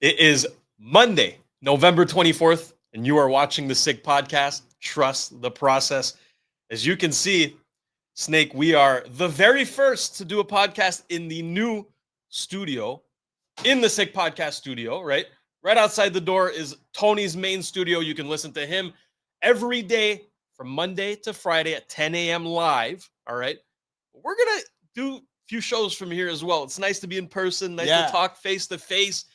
It is Monday, November 24th, and you are watching the Sick Podcast. Trust the process. As you can see, Snake, we are the very first to do a podcast in the new studio, in the Sick Podcast studio, right? Right outside the door is Tony's main studio. You can listen to him every day from Monday to Friday at 10 a.m. live, all right? We're going to do a few shows from here as well. It's nice to be in person, nice to talk face-to-face.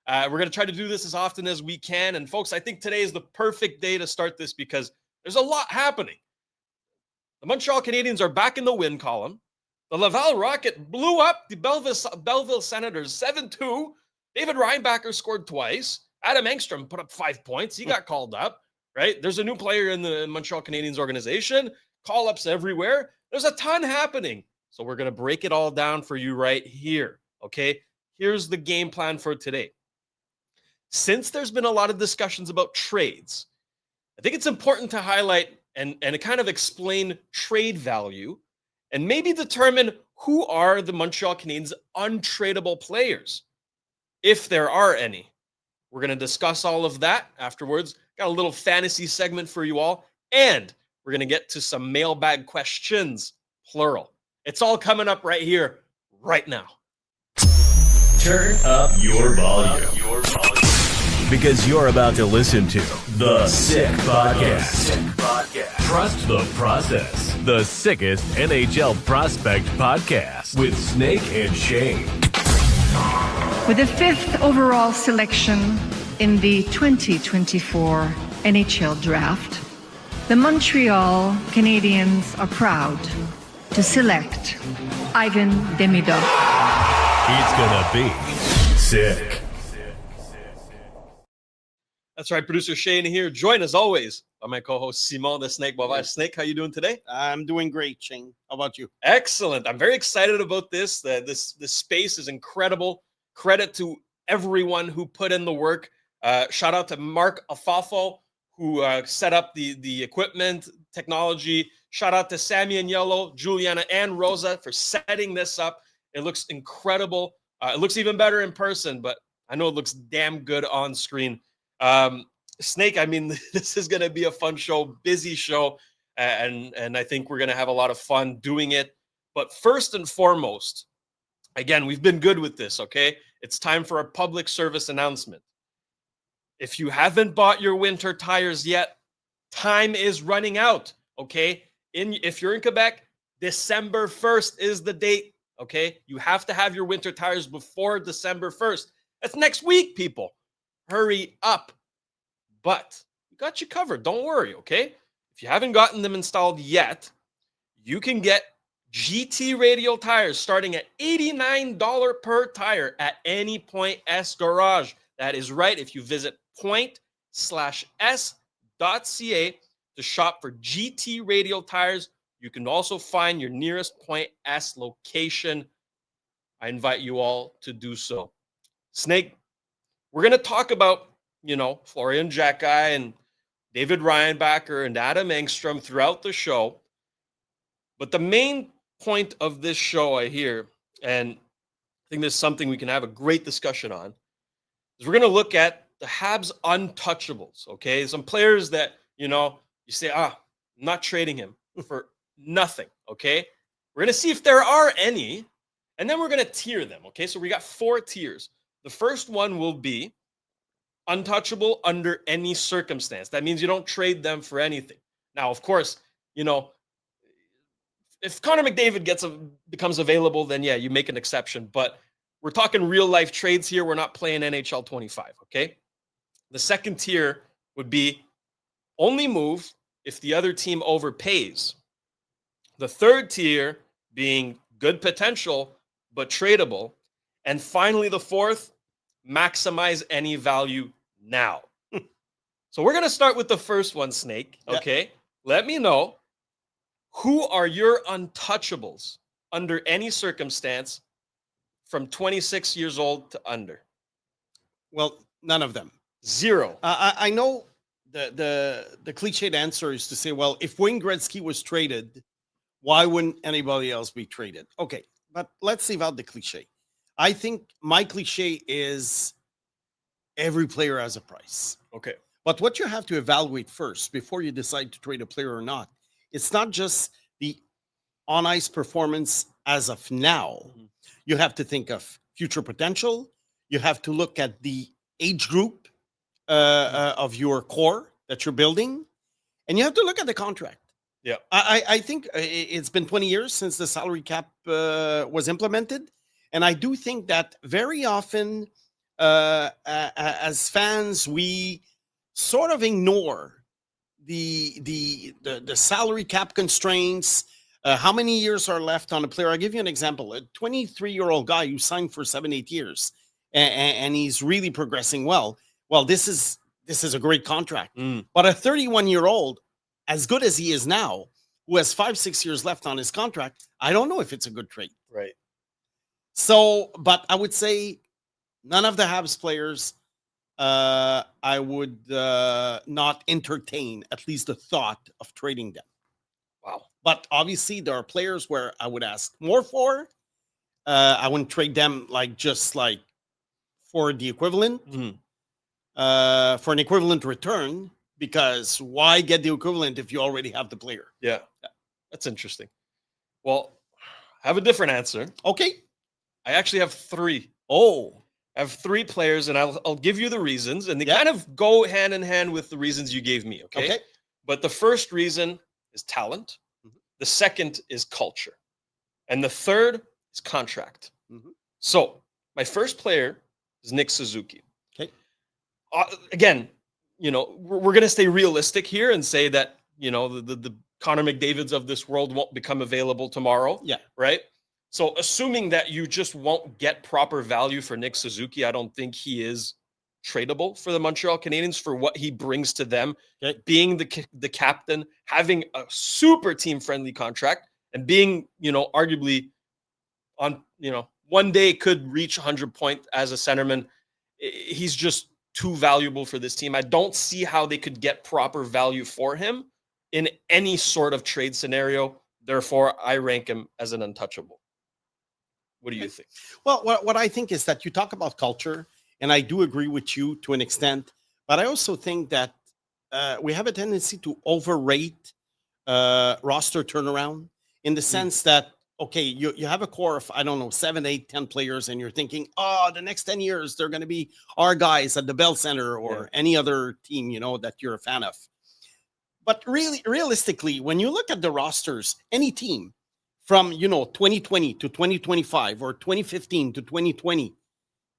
We're going to try to do this as often as we can. And folks, I think today is the perfect day to start this because there's a lot happening. The Montreal Canadiens are back in the win column. The Laval Rocket blew up the Belleville Senators 7-2. David Reinbacher scored twice. Adam Engstrom put up 5 points. He got called up, right? There's a new player in the Montreal Canadiens organization. Call-ups everywhere. There's a ton happening. So we're going to break it all down for you right here, okay? Here's the game plan for today. Since there's been a lot of discussions about trades, I think it's important to highlight and kind of explain trade value and maybe determine who are the Montreal Canadiens' untradable players, if there are any. We're going to discuss all of that afterwards. Got a little fantasy segment for you all, and we're going to get to some mailbag questions, plural. It's all coming up right here, right now. Turn up your volume. Because you're about to listen to The Sick Podcast. Trust the process. The sickest NHL prospect podcast with Snake and Shayne. With the 5th overall selection in the 2024 NHL Draft, the Montreal Canadiens are proud to select Ivan Demidov. It's gonna be sick. That's right, producer Shane here. Joined as always by my co-host Simon the Snake Boisvert. Snake, how you doing today? I'm doing great, Shane. How about you? Excellent. I'm very excited about this. This space is incredible. Credit to everyone who put in the work. Shout out to Mark Afafo, who set up the equipment, technology. Shout out to Sammy and Yellow, Juliana, and Rosa for setting this up. It looks incredible. It looks even better in person, but I know it looks damn good on screen. Snake, I mean, this is going to be a fun show, busy show, and I think we're going to have a lot of fun doing it. But first and foremost, again, we've been good with this, okay? It's time for a public service announcement. If you haven't bought your winter tires yet, time is running out, okay? If you're in Quebec, December 1st is the date, okay? You have to have your winter tires before December 1st. That's next week, people. Hurry up. But we got you covered. Don't worry, okay? If you haven't gotten them installed yet, you can get GT radial tires starting at $89 per tire at any Point S garage. That is right. If you visit point/s.ca to shop for GT radial tires, you can also find your nearest Point S location. I invite you all to do so. Snake, we're going to talk about, Florian Xhekaj and David Reinbacher and Adam Engstrom throughout the show. But the main point of this show, I hear, and I think this is something we can have a great discussion on, is we're going to look at the Habs untouchables, okay? Some players that, you say, I'm not trading him for nothing, okay? We're going to see if there are any, and then we're going to tier them, okay? So we got 4 tiers. The first one will be untouchable under any circumstance. That means you don't trade them for anything. Now, of course, if Connor McDavid becomes available, then yeah, you make an exception. But we're talking real life trades here. We're not playing NHL 25, okay? The second tier would be only move if the other team overpays. The third tier being good potential, but tradable. And finally, the fourth, maximize any value now. So we're going to start with the first one, Snake. Okay. Yep. Let me know, who are your untouchables under any circumstance from 26 years old to under? Well, none of them. Zero. I know the cliched answer is to say, well, if Wayne Gretzky was traded, why wouldn't anybody else be traded? Okay, but let's leave out the cliche. I think my cliche is every player has a price. Okay. But what you have to evaluate first before you decide to trade a player or not, it's not just the on ice performance as of now. You have to think of future potential. You have to look at the age group of your core that you're building, and you have to look at the contract. Yeah. I think it's been 20 years since the salary cap was implemented, and I do think that very often, as fans, we sort of ignore the salary cap constraints. How many years are left on a player? I'll give you an example. A 23-year-old guy who signed for 7-8 years, and he's really progressing well. Well, this is a great contract. But a 31-year-old, as good as he is now, who has 5-6 years left on his contract, I don't know if it's a good trade. Right. So, but I would say none of the Habs players, I would not entertain at least the thought of trading them. Wow. But obviously, there are players where I would ask more for. I wouldn't trade them just for the equivalent, for an equivalent return, because why get the equivalent if you already have the player? Yeah. That's interesting. Well, I have a different answer. Okay. I actually have 3. Oh. I have 3 players, and I'll give you the reasons, and they kind of go hand in hand with the reasons you gave me, okay? But the first reason is talent. The second is culture. And the third is contract. So my first player is Nick Suzuki. Okay. Again, we're going to stay realistic here and say that, the Connor McDavids of this world won't become available tomorrow. Yeah. Right? So assuming that you just won't get proper value for Nick Suzuki, I don't think he is tradable for the Montreal Canadiens for what he brings to them, being the captain, having a super team-friendly contract, and being, arguably on, one day could reach 100 points as a centerman. He's just too valuable for this team. I don't see how they could get proper value for him in any sort of trade scenario. Therefore, I rank him as an untouchable. What do you think? Well, what I think is that you talk about culture, and I do agree with you to an extent, but I also think that we have a tendency to overrate roster turnaround in the sense that, okay, you have a core of, 7, 8, 10 players, and you're thinking, the next 10 years, they're going to be our guys at the Bell Center or any other team, that you're a fan of. But really, realistically, when you look at the rosters, any team from, 2020 to 2025 or 2015 to 2020,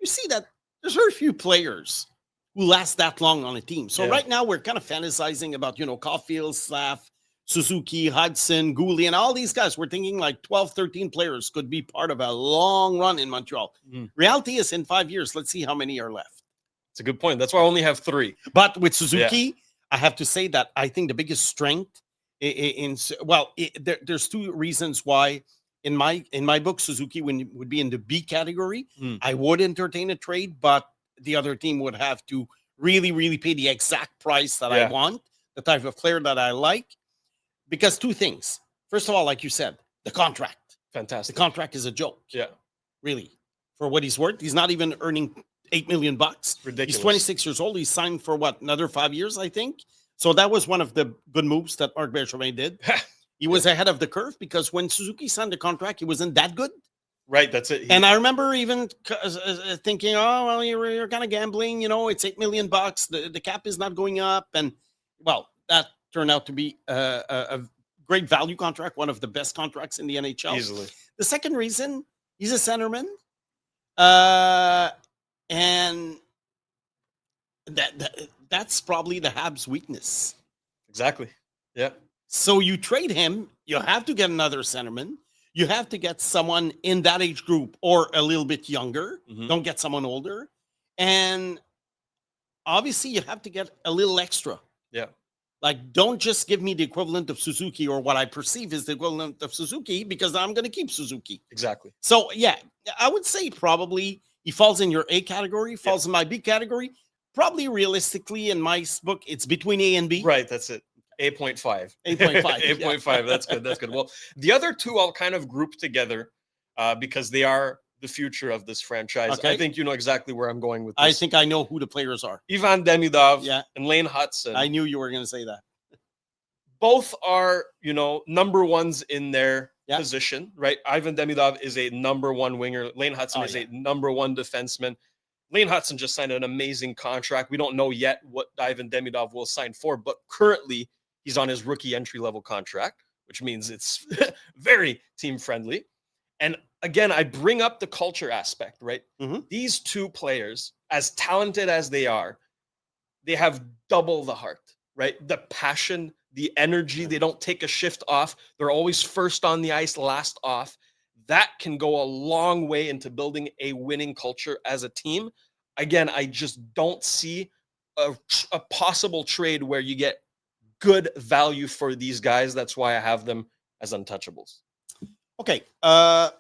you see that there's very few players who last that long on a team. So right now we're kind of fantasizing about, Caulfield, Slav, Suzuki, Hudson, Gouli, and all these guys. We're thinking 12, 13 players could be part of a long run in Montreal. Reality is in 5 years, let's see how many are left. It's a good point. That's why I only have 3. But with Suzuki, I have to say that I think the biggest strength there's 2 reasons why in my book, Suzuki would be in the B category. I would entertain a trade, but the other team would have to really, really pay the exact price that I want, the type of player that I like. Because 2 things. First of all, like you said, the contract. Fantastic. The contract is a joke. Yeah. Really. For what he's worth. He's not even earning $8 million. Ridiculous. He's 26 years old. He's signed for another 5 years, I think. So that was one of the good moves that Marc Bergevin did. He was ahead of the curve because when Suzuki signed the contract, he wasn't that good. Right, that's it. And I remember even thinking, you're kind of gambling. It's $8 million. The cap is not going up. And, that turned out to be a great value contract, one of the best contracts in the NHL. Easily. The second reason, he's a centerman. And that's probably the Habs' weakness. Exactly. Yeah. So you trade him, you have to get another centerman. You have to get someone in that age group or a little bit younger. Don't get someone older. And obviously you have to get a little extra. Yeah. Don't just give me the equivalent of Suzuki or what I perceive is the equivalent of Suzuki because I'm going to keep Suzuki. Exactly. So, I would say probably he falls in your A category, falls in my B category. Probably realistically in my book, it's between A and B. Right, that's it. 8.5. 8.5. 8.5. That's good. That's good. Well, the other 2 I'll kind of group together because they are the future of this franchise. Okay. I think you know exactly where I'm going with this. I think I know who the players are. Ivan Demidov Yeah. and Lane Hudson. I knew you were going to say that. Both are, number ones in their Yeah. position, right? Ivan Demidov is a number one winger. Lane Hudson is a number one defenseman. Lane Hudson just signed an amazing contract. We don't know yet what Ivan Demidov will sign for, but currently he's on his rookie entry-level contract, which means it's very team-friendly. And again, I bring up the culture aspect, right? Mhm. These two players, as talented as they are, they have double the heart, right? The passion, the energy. They don't take a shift off. They're always first on the ice, last off. That can go a long way into building a winning culture as a team. Again, I just don't see a possible trade where you get good value for these guys. That's why I have them as untouchables. Okay. I'm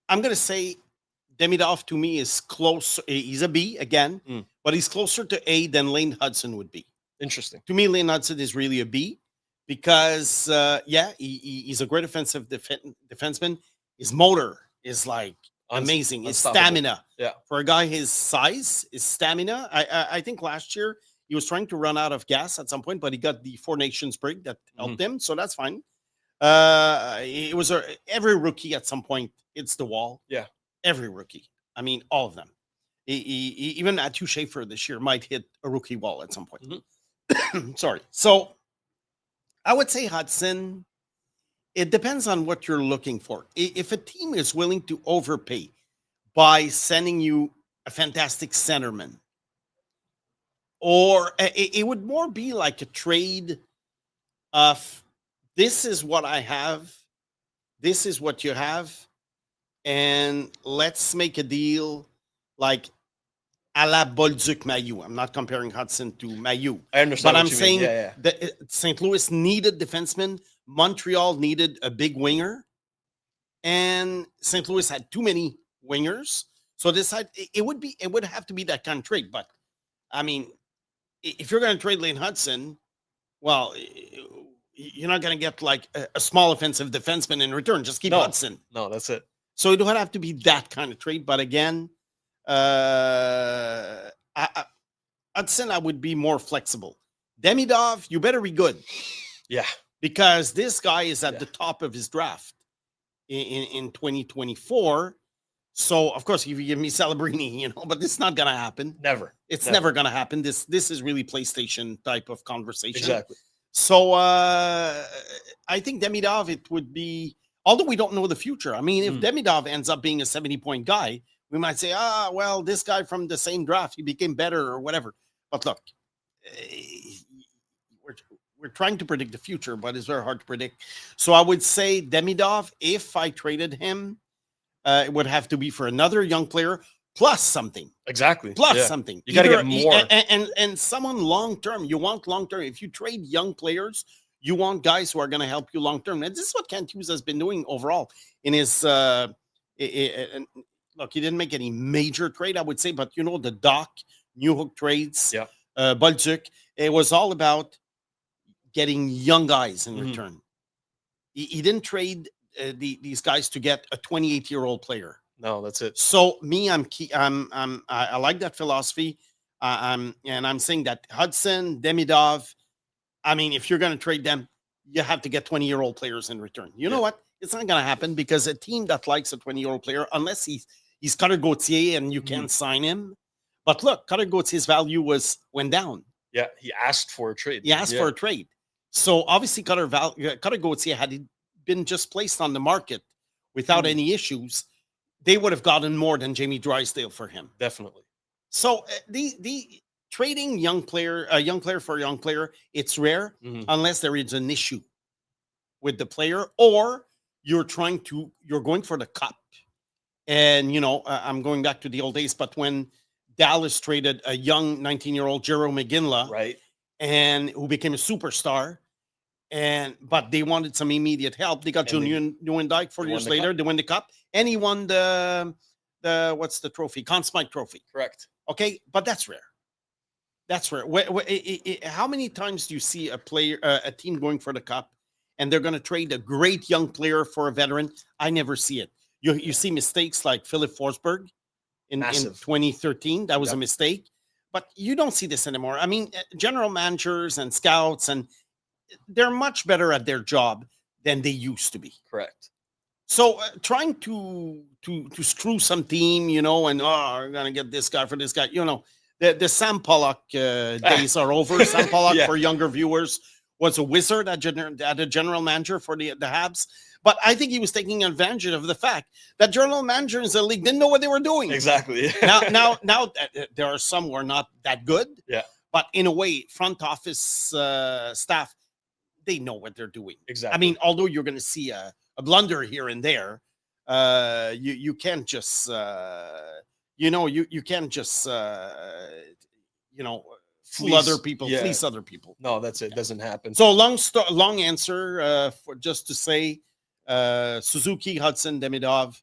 going to say Demidov to me is close. He's a B again, but he's closer to A than Lane Hudson would be. Interesting. To me, Lane Hudson is really a B because, he's a great offensive defenseman. His motor is like amazing. His Unstoppable. stamina. Yeah. For a guy his size, his stamina. I think last year he was trying to run out of gas at some point, but he got the Four Nations break that helped him, so that's fine. It was every rookie at some point hits the wall. Yeah. Every rookie. I mean, all of them. Even Matthew Schaefer this year might hit a rookie wall at some point. Sorry. So I would say Hudson. It depends on what you're looking for. If a team is willing to overpay by sending you a fantastic centerman, or it would more be like a trade of this is what I have, this is what you have, and let's make a deal like a la Bolduc Mailloux. I'm not comparing Hudson to Mailloux. I understand. But what I'm you saying mean. Yeah. that St. Louis needed defensemen. Montreal needed a big winger. And St. Louis had too many wingers. So it would have to be that kind of trade. But I mean, if you're going to trade Lane Hudson, well, you're not going to get like a small offensive defenseman in return. Just keep Hudson. No, that's it. So it would have to be that kind of trade. But again, Hudson, I would be more flexible. Demidov, you better be good. Yeah. Because this guy is at the top of his draft in 2024. So, of course, if you give me Celebrini, but it's not going to happen. Never. It's never going to happen. This is really PlayStation type of conversation. Exactly. So, I think Demidov, it would be, although we don't know the future. I mean, if Demidov ends up being a 70-point guy, we might say, well, this guy from the same draft, he became better or whatever. But look, we're trying to predict the future, but it's very hard to predict. So I would say Demidov, if I traded him, it would have to be for another young player plus something. Exactly. Plus something. You got to get more. And someone long-term. You want long-term. If you trade young players, you want guys who are going to help you long-term. And this is what Kent Hughes has been doing overall in his look, he didn't make any major trade, I would say, but the Doc, New Hook trades, Bolduc, it was all about getting young guys in return. He didn't trade these guys to get a 28-year-old player. No, that's it. So me, I like that philosophy. And I'm saying that Hudson, Demidov, I mean, if you're going to trade them, you have to get 20-year-old players in return. You know what? It's not going to happen because a team that likes a 20-year-old player, unless he's Cutter Gauthier and you can't sign him. But look, Cutter Gauthier's value went down. Yeah, he asked for a trade. He asked for a trade. So obviously Cutter Gauthier, had he been just placed on the market without any issues, they would have gotten more than Jamie Drysdale for him. Definitely. So the trading a young player for a young player, it's rare unless there is an issue with the player or you're going for the cup. And, I'm going back to the old days, but when Dallas traded a young 19-year-old Jero McGinley, right, and who became a superstar, but they wanted some immediate help. They got Junior Nieuwendyk 4 years later. They won the cup, and he won the what's the trophy? Conn Smythe Trophy. Correct. Okay, but that's rare. That's rare. How many times do you see a team going for the cup, and they're going to trade a great young player for a veteran? I never see it. You see mistakes like Philip Forsberg in Massive. 2013. That was a Yep. mistake. But you don't see this anymore. I mean, general managers and scouts, and they're much better at their job than they used to be. Correct. So trying to screw some team, you know, and we're gonna get this guy for this guy, you know, the Sam Pollock days are over. Sam Pollock, Yeah. for younger viewers, was a wizard at a general manager for the Habs. But I think he was taking advantage of the fact that general managers in the league didn't know what they were doing. Exactly. now there are some who are not that good. Yeah. But in a way, front office staff, they know what they're doing. Exactly. I mean, although you're going to see a blunder here and there, you can't just you can't just fool other people, Yeah. fleece other people. No, that's it. Doesn't happen. So long answer for just to say Suzuki, Hudson, Demidov.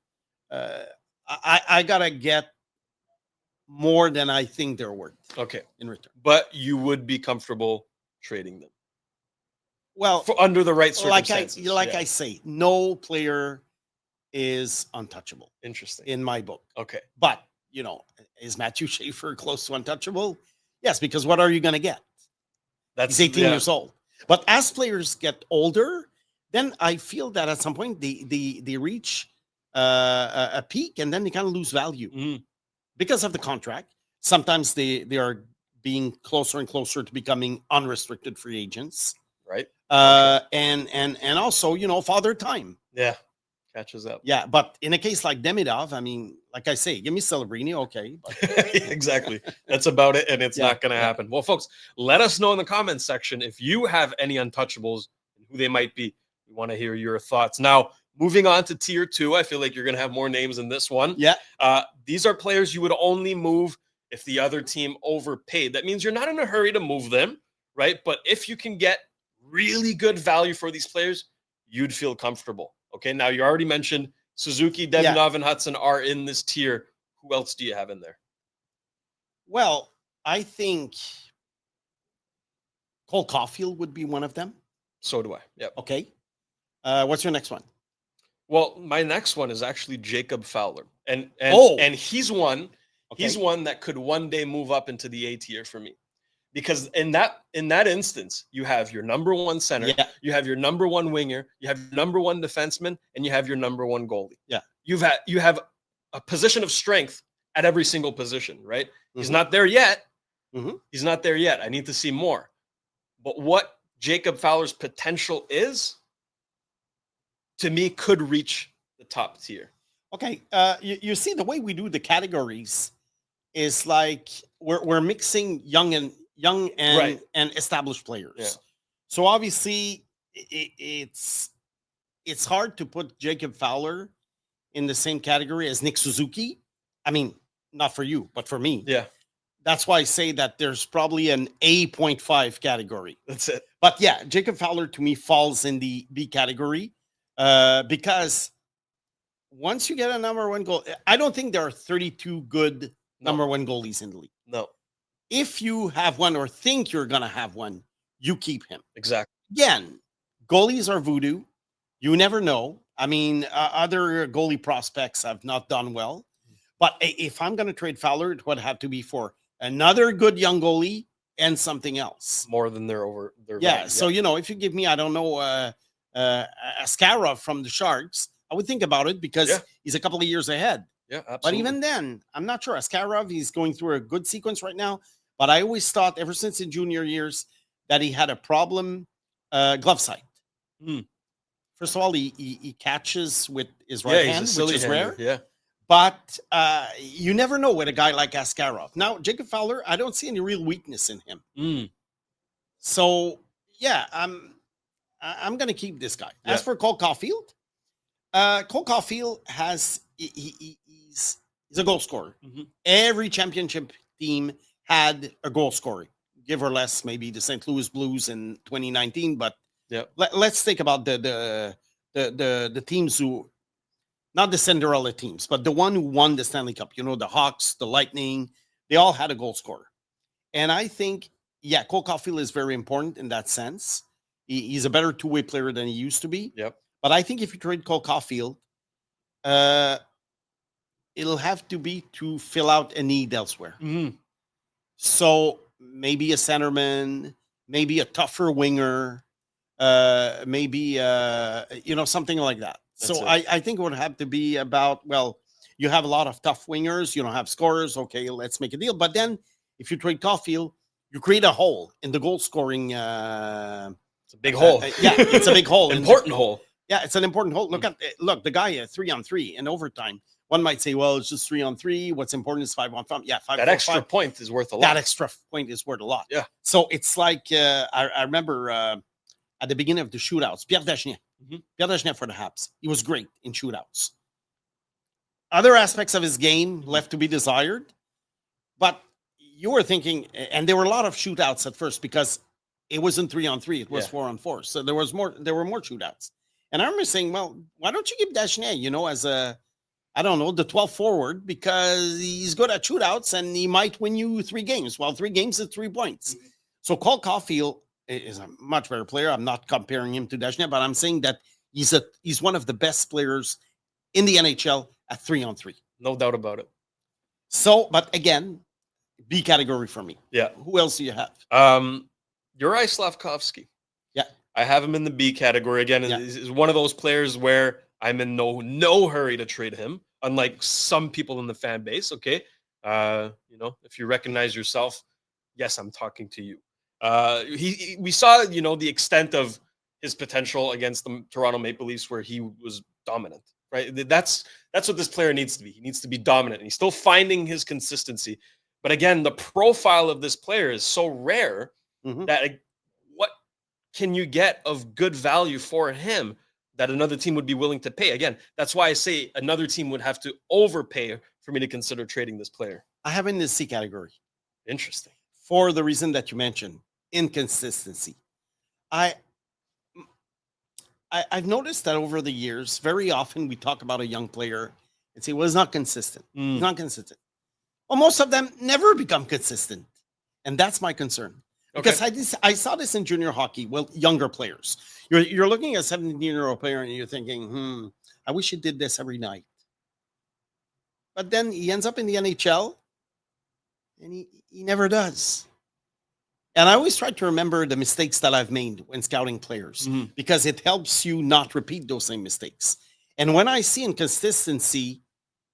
I gotta get more than I think they're worth Okay. in return. But you would be comfortable trading them Well, for under the right like circumstances. Yeah. I say, no player is untouchable Interesting. in my book. Okay. But is Matthew Schaefer close to untouchable? Yes, because what are you going to get? That's He's 18 yeah. years old. But as players get older, then I feel that at some point they reach a peak, and then they kind of lose value Mhm. because of the contract. Sometimes they are being closer and closer to becoming unrestricted free agents. Right. And also, father time. Yeah. Catches up. Yeah, but in a case like Demidov, I mean, like I say, give me Celebrini, okay. But Exactly. That's about it. And it's Yeah, not going to happen. Well, folks, let us know in the comments section if you have any untouchables and who they might be. We want to hear your thoughts. Now, moving on to tier 2, I feel like you're going to have more names in this one. yeah, These are players you would only move if the other team overpaid. That means you're not in a hurry to move them, right? But if you can get really good value for these players, you'd feel comfortable. Okay, now you already mentioned Suzuki, Demidov, and Hudson are in this tier. Who else do you have in there? well, I think Cole Caulfield would be one of them. So do I. Yep. Okay. What's your next one? Well, my next one is actually Jacob Fowler, and Oh. he's one. Okay. He's one that could one day move up into the A tier for me, because in that instance, you have your number one center, Yeah. you have your number one winger, you have your number one defenseman, and you have your number one goalie. Yeah. You have a position of strength at every single position, right? He's Mhm. not there yet. Mhm. He's not there yet. I need to see more. But what Jacob Fowler's potential is, to me, could reach the top tier. Okay. You see, the way we do the categories is like we're mixing young and Right. and established players. Yeah. So obviously, it's hard to put Jacob Fowler in the same category as Nick Suzuki. I mean, not for you, but for me. Yeah, That's why I say that there's probably an A.5 category. that's it. But yeah, Jacob Fowler to me falls in the B category because once you get a number one goal, I don't think there are 32 good number one goalies in the league. No, If you have one or think you're going to have one, you keep him. exactly. Again, goalies are voodoo. You never know. I mean, other goalie prospects have not done well. But if I'm going to trade Fowler, it would have to be for another good young goalie and something else. More than their Yeah. value. So, if you give me, I don't know, Askarov from the Sharks, I would think about it because Yeah. he's a couple of years ahead. Yeah, absolutely. But even then, I'm not sure. Askarov, he's going through a good sequence right now. But I always thought, ever since in junior years, that he had a problem glove side. Hmm. First of all, he catches with his yeah, right he's hand, a silly which is hander. rare. Yeah, But you never know with a guy like Askarov. Now, Jacob Fowler, I don't see any real weakness in him. Mm. So, yeah, I'm going to keep this guy. As Yeah. for Cole Caulfield has he's a goal scorer. Mhm. Every championship team had a goal scorer, give or less, maybe the St. Louis Blues in 2019. But Yeah. let's think about the teams who, not the Cinderella teams, but the one who won the Stanley Cup. The Hawks, the Lightning, they all had a goal scorer. And I think, yeah, Cole Caulfield is very important in that sense. He's a better two-way player than he used to be. Yep. But I think if you trade Cole Caulfield it'll have to be to fill out a need elsewhere. Mhm. So maybe a centerman, maybe a tougher winger, maybe something like that. That's So it. I think it would have to be about, well, you have a lot of tough wingers, you don't have scorers. Okay, let's make a deal. But then if you trade Caulfield, you create a hole in the goal scoring. It's a big hole. Yeah, it's a big hole. Important hole. Yeah, it's an important hole. Look the guy 3-on-3 in overtime. One might say, well, it's just 3-on-3. What's important is 5-on-5. Yeah, 5. That extra point is worth a lot. That extra point is worth a lot. Yeah. So it's like I remember at the beginning of the shootouts, Pierre Dagenet. Pierre Dagenet for the Habs. He was great in shootouts. Other aspects of his game left to be desired, but you were thinking, and there were a lot of shootouts at first because it wasn't 3-on-3; it was 4-on-4. So there were more shootouts. And I remember saying, well, why don't you give Dagenet, as a, I don't know, the 12th forward, because he's good at shootouts and he might win you 3 games. Well, 3 games is 3 points. So Cole Caulfield is a much better player. I'm not comparing him to Dagenet, but I'm saying that he's one of the best players in the NHL at 3-on-3. No doubt about it. So, but again, B category for me. Yeah. Who else do you have? Uri Slavkovsky. Yeah. I have him in the B category again. Yeah. Is one of those players where I'm in no hurry to trade him, unlike some people in the fan base. Okay, if you recognize yourself, yes, I'm talking to you. We saw the extent of his potential against the Toronto Maple Leafs, where he was dominant. Right, that's what this player needs to be. He needs to be dominant, and he's still finding his consistency. But again, the profile of this player is so rare that what can you get of good value for him that another team would be willing to pay? Again, that's why I say another team would have to overpay for me to consider trading this player. I have him in the C category. Interesting. For the reason that you mentioned, inconsistency. I've noticed that over the years, very often we talk about a young player and say, well, he's not consistent. He's not consistent. Well, most of them never become consistent. And that's my concern. Because I saw this in junior hockey. Well, younger players. You're looking at a 17-year-old player and you're thinking, I wish he did this every night. But then he ends up in the NHL and he never does. And I always try to remember the mistakes that I've made when scouting players because it helps you not repeat those same mistakes. And when I see inconsistency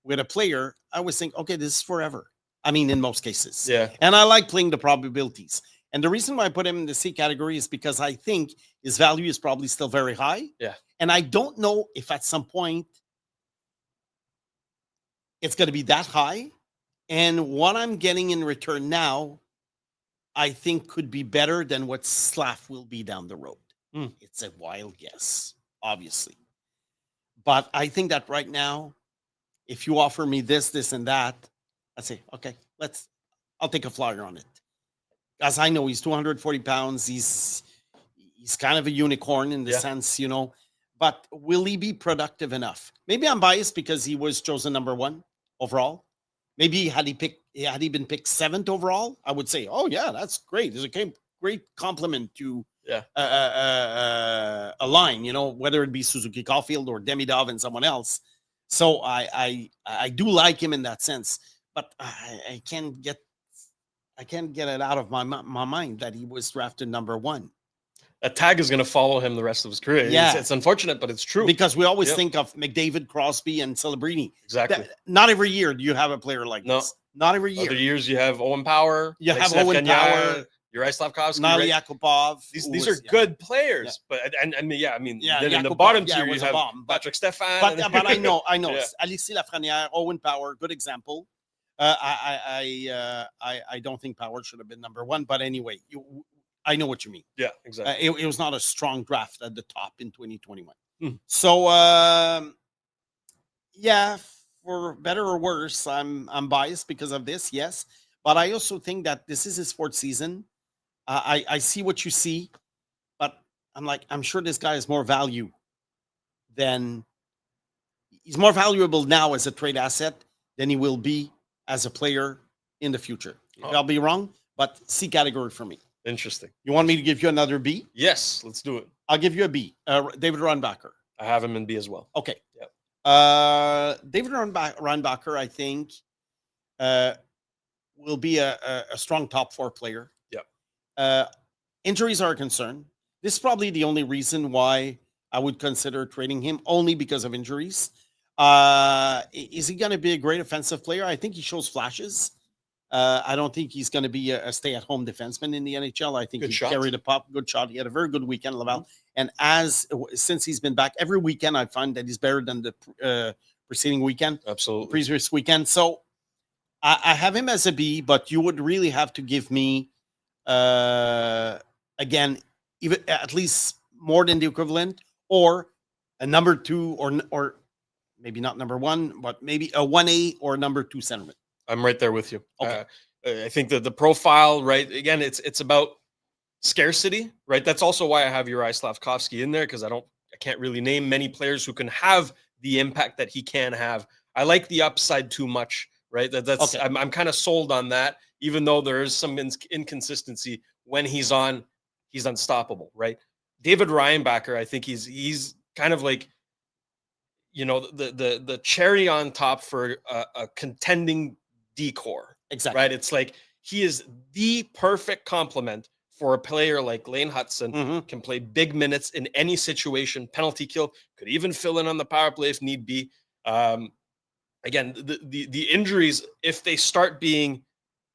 with a player, I always think, okay, this is forever. I mean, in most cases. Yeah. And I like playing the probabilities. And the reason why I put him in the C category is because I think his value is probably still very high. Yeah. And I don't know if at some point it's going to be that high. And what I'm getting in return now, I think could be better than what Slav will be down the road. It's a wild guess, obviously. But I think that right now, if you offer me this, and that, I say, okay, I'll take a flyer on it. As I know, he's 240 pounds. He's kind of a unicorn in the sense, but will he be productive enough? Maybe I'm biased because he was chosen number 1 overall. Maybe had he been picked 7th overall, I would say, oh yeah, that's great. It's a great compliment to a line, whether it be Suzuki Caulfield or Demidov and someone else. So I do like him in that sense, but I can't get it out of my mind that he was drafted number 1. That tag is going to follow him the rest of his career. Yeah. It's unfortunate, but it's true. Because we always think of McDavid, Crosby, and Celebrini. Exactly. Not every year do you have a player like this. Not every year. Other years you have Owen Power. You have Owen Power. Uri Slavkovsky. Naily Yakupov. These are good players. But in the bottom tier you have Patrick Stefan. But I know. Yeah. Alexis Lafrenière, Owen Power, good example. I don't think Power should have been number 1, but anyway, I know what you mean. Yeah, exactly. It was not a strong draft at the top in 2021. So, for better or worse, I'm biased because of this, yes. But I also think that this is his 4th season. I see what you see, but I'm sure this guy is more value than he's more valuable now as a trade asset than he will be as a player in the future. I'll be wrong, but C category for me. Interesting. You want me to give you another B? Yes, let's do it. I'll give you a B. David Runbacker. I have him in B as well. Okay. Yep. David Reinbacher, I think, will be a strong top 4 player. Yep. Injuries are a concern. This is probably the only reason why I would consider trading him, only because of injuries. Is he going to be a great offensive player? I think he shows flashes. I don't think he's going to be a stay-at-home defenseman in the NHL. I think Good he shot. carried a pop, good shot. He had a very good weekend, Laval. And since he's been back, every weekend I find that he's better than the preceding weekend, Absolutely. previous weekend. So I have him as a B, but you would really have to give me, again, even at least more than the equivalent, or a number 2, or maybe not number 1, but maybe a 1A or a number 2 centerman. I'm right there with you. Okay. I think that the profile, right? Again, it's about scarcity, right? That's also why I have Uri Slavkovsky in there, because I can't really name many players who can have the impact that he can have. I like the upside too much, right? That's Okay. I'm kind of sold on that, even though there is some inconsistency when he's on. He's unstoppable, right? David Reinbacher, I think he's kind of like, the cherry on top for a contending decor. Exactly. Right? It's like he is the perfect complement for a player like Lane Hudson. Mhm. Can play big minutes in any situation, penalty kill, could even fill in on the power play if need be. Again, the injuries, if they start being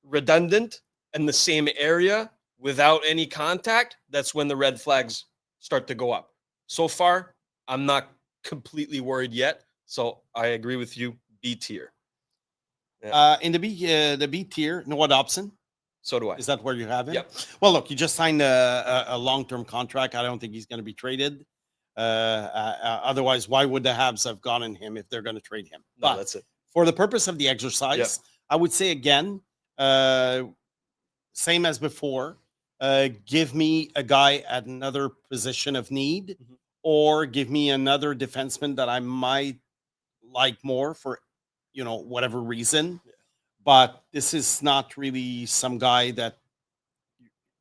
redundant in the same area without any contact, that's when the red flags start to go up. So far, I'm not completely worried yet. So I agree with you, B tier. In the B tier, Noah Dobson. So do I. Is that where you have him? Yep. Well, look, you just signed a long-term contract. I don't think he's going to be traded. Otherwise, why would the Habs have gotten him if they're going to trade him? No, But that's it. for the purpose of the exercise, I would say again, same as before. Give me a guy at another position of need, Mhm. or give me another defenseman that I might like more for, whatever reason. Yeah. But this is not really some guy that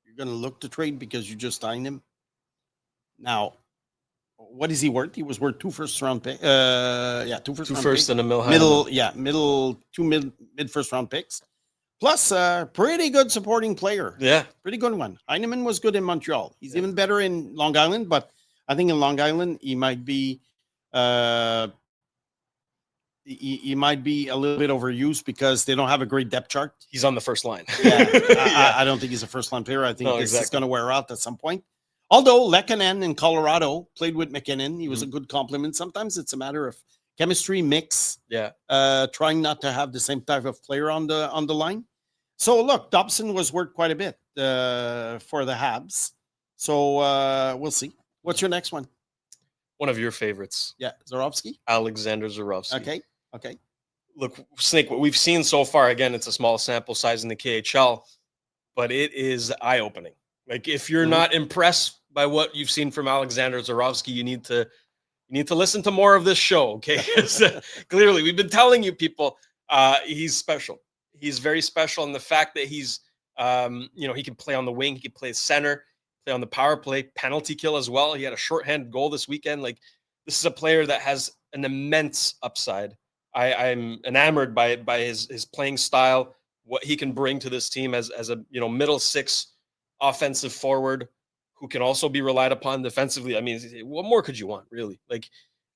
you're going to look to trade because you just signed him. Now, what is he worth? He was worth 2 first-round pick. 2 Two first and a mid first-round picks. Plus, pretty good supporting player. Yeah. Pretty good one. Heineman was good in Montreal. He's even better in Long Island, but I think in Long Island he might be he might be a little bit overused because they don't have a great depth chart. He's on the first line. I don't think he's a first-line player. I think this is going to wear out at some point. Although Lehkonen in Colorado played with McKinnon, he was a good compliment. Sometimes it's a matter of chemistry, mix. Yeah. Trying not to have the same type of player on the line. So look, Dobson was worth quite a bit for the Habs. So we'll see. What's your next one? One of your favorites. Yeah, Zorovsky. Alexander Zorovsky. Okay. Look, Snake, what we've seen so far, again, it's a small sample size in the KHL, but it is eye-opening. Like, if you're not impressed by what you've seen from Alexander Zorovsky, you need to listen to more of this show, okay? Clearly, we've been telling you people he's special. He's very special in the fact that he's, he can play on the wing, he can play center, play on the power play, penalty kill as well. He had a shorthanded goal this weekend. Like, this is a player that has an immense upside. I'm enamored by his playing style, what he can bring to this team as a middle six offensive forward who can also be relied upon defensively. I mean, what more could you want, really? Like,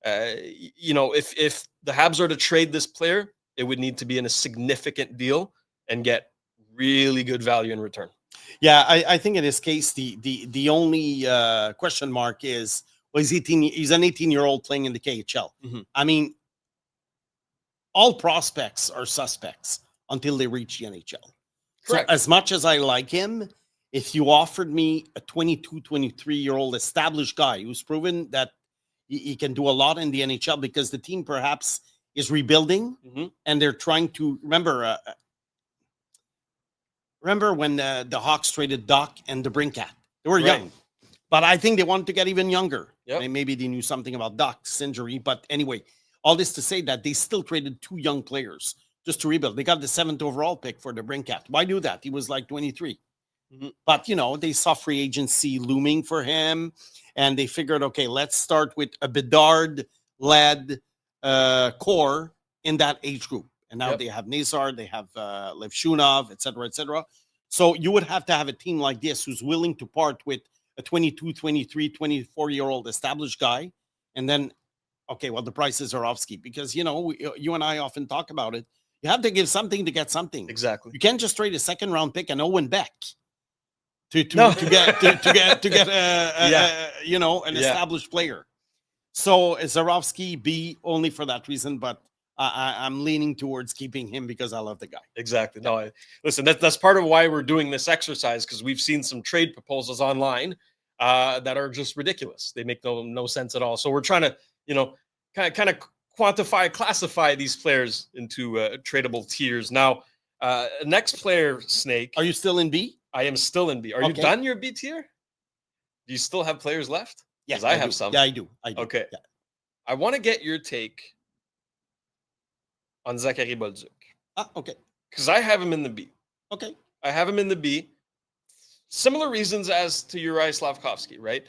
if the Habs are to trade this player, it would need to be in a significant deal and get really good value in return. Yeah, I think in this case, the only question mark is, he's an 18-year-old playing in the KHL. Mm-hmm. I mean, all prospects are suspects until they reach the NHL. Correct. So as much as I like him, if you offered me a 22, 23-year-old established guy who's proven that he can do a lot in the NHL because the team perhaps is rebuilding and they're trying to remember when the Hawks traded Doc and the Brinkat. They were young, but I think they wanted to get even younger. Yep. Maybe they knew something about Doc's injury, but anyway, all this to say that they still traded 2 young players just to rebuild. They got the 7th overall pick for the Brinkat. Why do that? He was like 23. But, they saw free agency looming for him, and they figured, okay, let's start with a Bedard-led core in that age group. And now Yep. they have Nazar, they have Levshunov, et cetera, et cetera. So you would have to have a team like this who's willing to part with a 22, 23, 24-year-old established guy. And then, okay, well, the price is Zarovsky because, you and I often talk about it. You have to give something to get something. Exactly. You can't just trade a second round pick and Owen Beck to No. get an established player. So Zarovsky B only for that reason, but I'm leaning towards keeping him because I love the guy. Exactly. No, listen, that's part of why we're doing this exercise, because we've seen some trade proposals online that are just ridiculous. They make no sense at all. So we're trying to, kind of classify these players into tradable tiers. Now, next player, Snake. Are you still in B? I am still in B. Are you done your B tier? Do you still have players left? Yes, I have some. Yeah, I do. Okay. Yeah. I want to get your take on Zachary Bolduc. Okay. Because I have him in the B. Okay. I have him in the B. Similar reasons as to Uri Slavkovsky, right?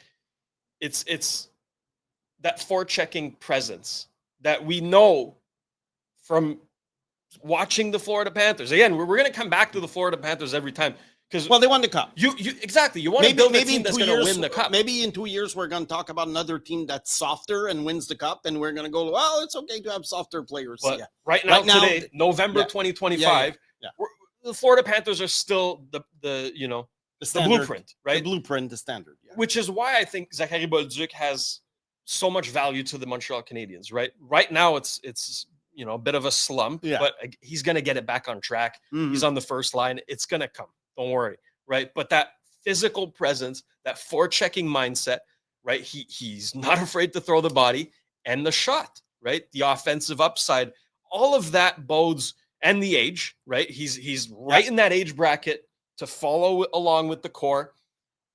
It's that forechecking presence that we know from watching the Florida Panthers. Again, we're going to come back to the Florida Panthers every time because they won the cup. You exactly. You want to build a team that's going to win the cup. Maybe in 2 years we're going to talk about another team that's softer and wins the cup, and we're going to go, well, it's okay to have softer players. But right now, today, November 2025, the Florida Panthers are still the blueprint, right? The blueprint, the standard. Yeah. Which is why I think Zachary Bolduc has so much value to the Montreal Canadiens, right? Right now, it's a bit of a slump, but he's going to get it back on track. Mm-hmm. He's on the first line. It's going to come. Don't worry, right? But that physical presence, that forechecking mindset, right? He's not afraid to throw the body and the shot, right? The offensive upside, all of that bodes, and the age, right? He's right in that age bracket to follow along with the core.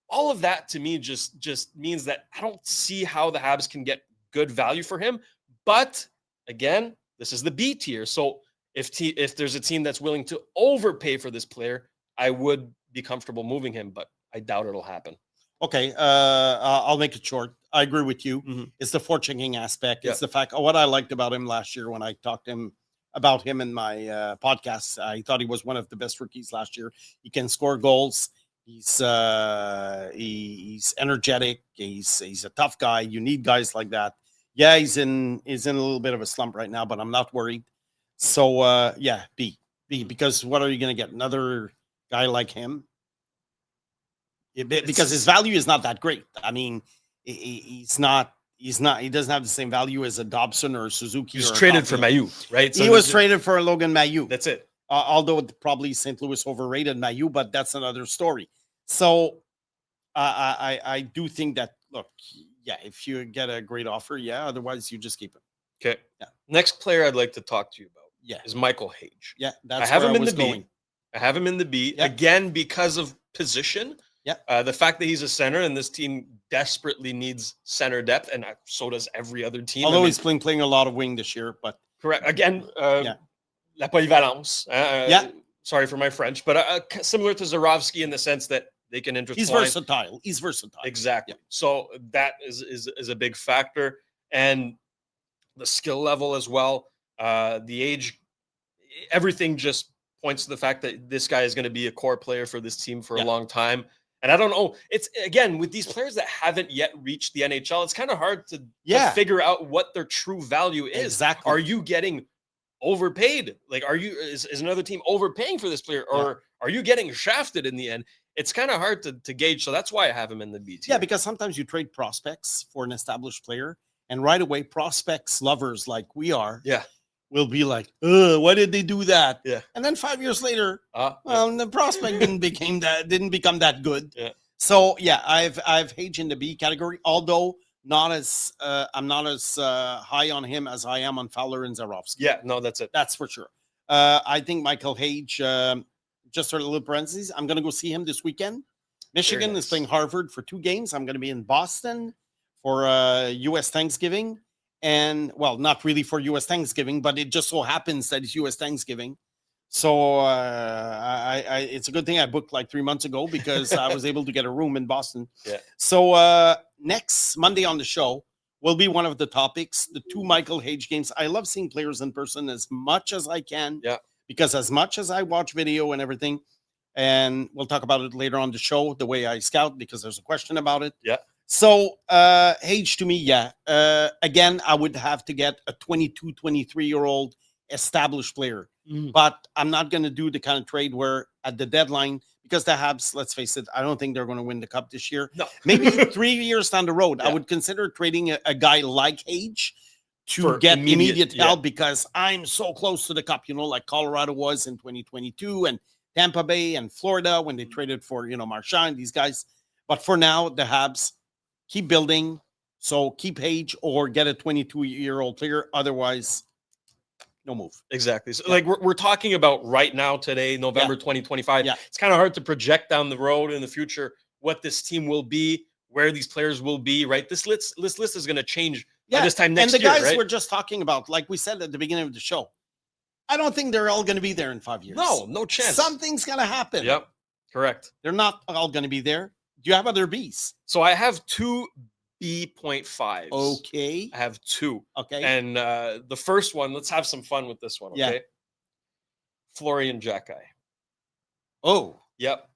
All of that to me just means that I don't see how the Habs can get good value for him. But again, this is the B tier. So if there's a team that's willing to overpay for this player, I would be comfortable moving him, but I doubt it'll happen. Okay, I'll make it short. I agree with you. Mm-hmm. It's the forechecking aspect. It's the fact what I liked about him last year when I talked to him about him in my podcast. I thought he was one of the best rookies last year. He can score goals. He's energetic. He's a tough guy. You need guys like that. Yeah, he's in a little bit of a slump right now, but I'm not worried. So B, because what are you going to get? Another guy like him? Because his value is not that great. I mean, he doesn't have the same value as a Dobson or a Suzuki. He was traded for Mailloux, right? So he was traded for Logan Mailloux. That's it. Although probably St. Louis overrated Mailloux, but that's another story. So I do think that, look, if you get a great offer, otherwise you just keep him. Okay. Yeah. Next player I'd like to talk to you about is Michael Hage. Yeah, that's I have him in the going. B. I have him in the B again because of position. Yeah. The fact that he's a center and this team desperately needs center depth, and so does every other team. Although he's playing a lot of wing this year, but correct. Again, la polyvalence. Sorry for my French, but similar to Zarovsky in the sense that they can intertwine. He's versatile. Exactly. Yeah. So that is a big factor, and the skill level as well. The age, everything just points to the fact that this guy is going to be a core player for this team for a long time. And I don't know. It's again with these players that haven't yet reached the NHL. It's kind of hard to figure out what their true value is. Exactly. Are you getting overpaid? Like, is another team overpaying for this player, or are you getting shafted in the end? It's kind of hard to gauge. So that's why I have him in the B tier. Yeah, because sometimes you trade prospects for an established player, and right away prospects lovers like we are. Will be like, why did they do that? Yeah. And then 5 years later, the prospect didn't become that good. Yeah. So I've Hage in the B category, although I'm not as high on him as I am on Fowler and Zarovsky. Yeah, no, that's it. That's for sure. I think Michael Hage, just for a little parentheses, I'm going to go see him this weekend. Michigan is playing Harvard for 2 games. I'm going to be in Boston for U.S. Thanksgiving. And, well, not really for U.S. Thanksgiving, but it just so happens that it's U.S. Thanksgiving. So it's a good thing I booked like 3 months ago because I was able to get a room in Boston. Yeah. So next Monday on the show, will be one of the topics. The 2 Michael Hage games. I love seeing players in person as much as I can. Yeah. Because as much as I watch video and everything, and we'll talk about it later on the show, the way I scout, because there's a question about it. Yeah. So Hage to me, yeah. Again, I would have to get a 22, 23-year-old established player. But I'm not going to do the kind of trade where at the deadline, because the Habs, let's face it, I don't think they're going to win the cup this year. No. Maybe 3 years down the road, I Yeah. would consider trading a guy like Hage to For get immediate- immediate help, because I'm so close to the cup, like Colorado was in 2022 and Tampa Bay and Florida when they traded for, Marchand, these guys. But for now, the Habs keep building. So keep Hage or get a 22-year-old player. Otherwise, no move. Exactly. So, like we're talking about right now, today, November 2025. Yeah. It's kind of hard to project down the road in the future what this team will be, where these players will be. Right. This list is going to change by this time next year. And the year, guys right? we're just talking about, like we said at the beginning of the show, I don't think they're all going to be there in 5 years. No chance. Something's going to happen. Yep. Correct. They're not all going to be there. Do you have other Bs? So I have 2 B.5s. Okay. I have 2. Okay. And the first one, let's have some fun with this one. Okay. Yeah. Florian Jackai. Oh. Yep.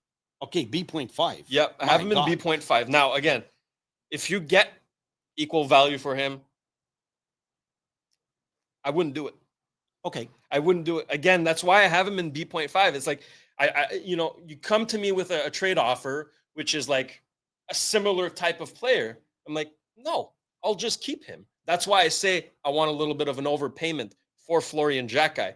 Okay. B.5. Yep. I have him in B.5. Now, again, if you get equal value for him, I wouldn't do it. Okay. I wouldn't do it. Again, that's why I have him in B.5. It's like, you come to me with a trade offer, which is like a similar type of player. I'm like, no, I'll just keep him. That's why I say I want a little bit of an overpayment for Florian Jackai.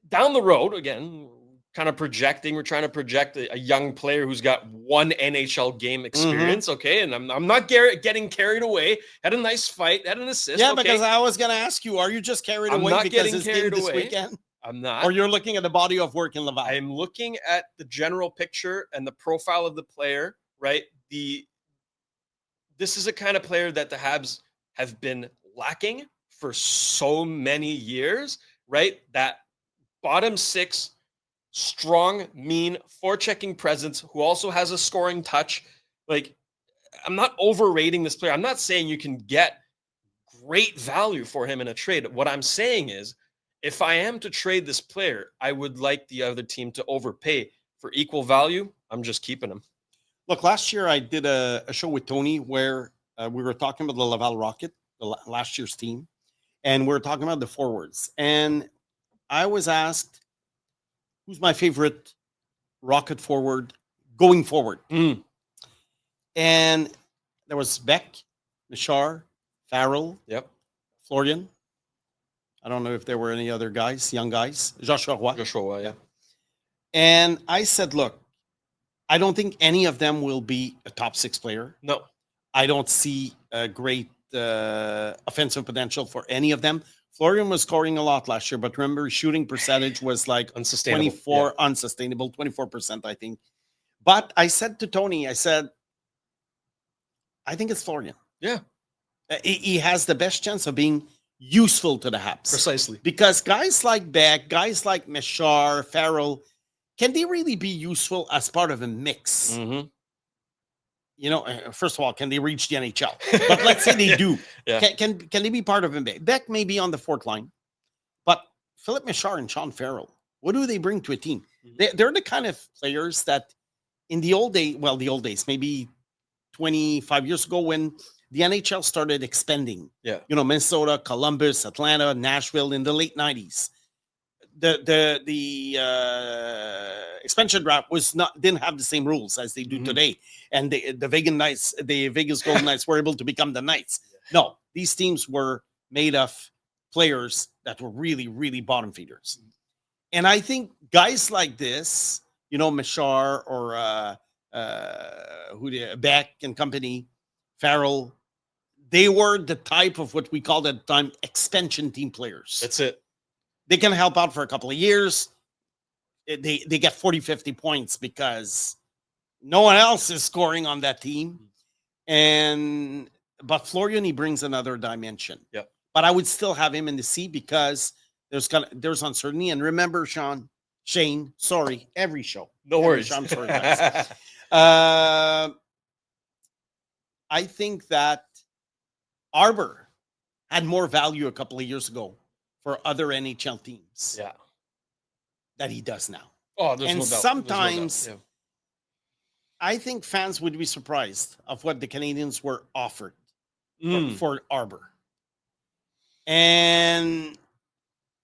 Down the road, again, kind of projecting, we're trying to project a young player who's got 1 NHL game experience, okay? And I'm not getting carried away. Had a nice fight, had an assist. Yeah, okay? because I was going to ask you, are you just carried I'm away not because getting it's game carried this away. weekend? I'm not. Or you're looking at the body of work in Laval? I'm looking at the general picture and the profile of the player, right? This is a kind of player that the Habs have been lacking for so many years, right? That bottom 6, strong, mean, forechecking presence, who also has a scoring touch. Like, I'm not overrating this player. I'm not saying you can get great value for him in a trade. What I'm saying is, if I am to trade this player, I would like the other team to overpay for equal value. I'm just keeping him. Look, last year I did a show with Tony where we were talking about the Laval Rocket, last year's team, and we were talking about the forwards. And I was asked, who's my favorite Rocket forward going forward? And there was Beck, Michar, Farrell, Florian. I don't know if there were any other guys, young guys. Joshua Roy. Yeah. And I said, look, I don't think any of them will be a top 6 player. No. I don't see a great offensive potential for any of them. Florian was scoring a lot last year, but remember, shooting percentage was like Unsustainable. 24%, I think. But I said to Tony, I said, I think it's Florian. Yeah. He has the best chance of being useful to the Habs. Precisely. Because guys like Beck, guys like Michar, Farrell, can they really be useful as part of a mix? Mm-hmm. First of all, can they reach the NHL? But let's say they do. Yeah. Can they be part of a mix? Beck may be on the 4th line, but Philip Michar and Sean Farrell, what do they bring to a team? They're the kind of players that in the old days, maybe 25 years ago when the NHL started expanding. Yeah. Minnesota, Columbus, Atlanta, Nashville in the late 90s. The expansion draft didn't have the same rules as they do today, and the Vegas Golden Knights were able to become the Knights. No, these teams were made of players that were really, really bottom feeders, and I think guys like this, Michar or Beck and company, Farrell, they were the type of what we called at the time expansion team players. That's it. They can help out for a couple of years. They get 40, 50 points because no one else is scoring on that team. But Florian, he brings another dimension. Yep. But I would still have him in the C because there's uncertainty. And remember, Shane, sorry, every show. No worries. I'm sorry, guys. I think that Arbor had more value a couple of years ago for other NHL teams Yeah. that he does now. Oh, there's And no doubt. sometimes Yeah. I think fans would be surprised of what the Canadiens were offered for Arbor. And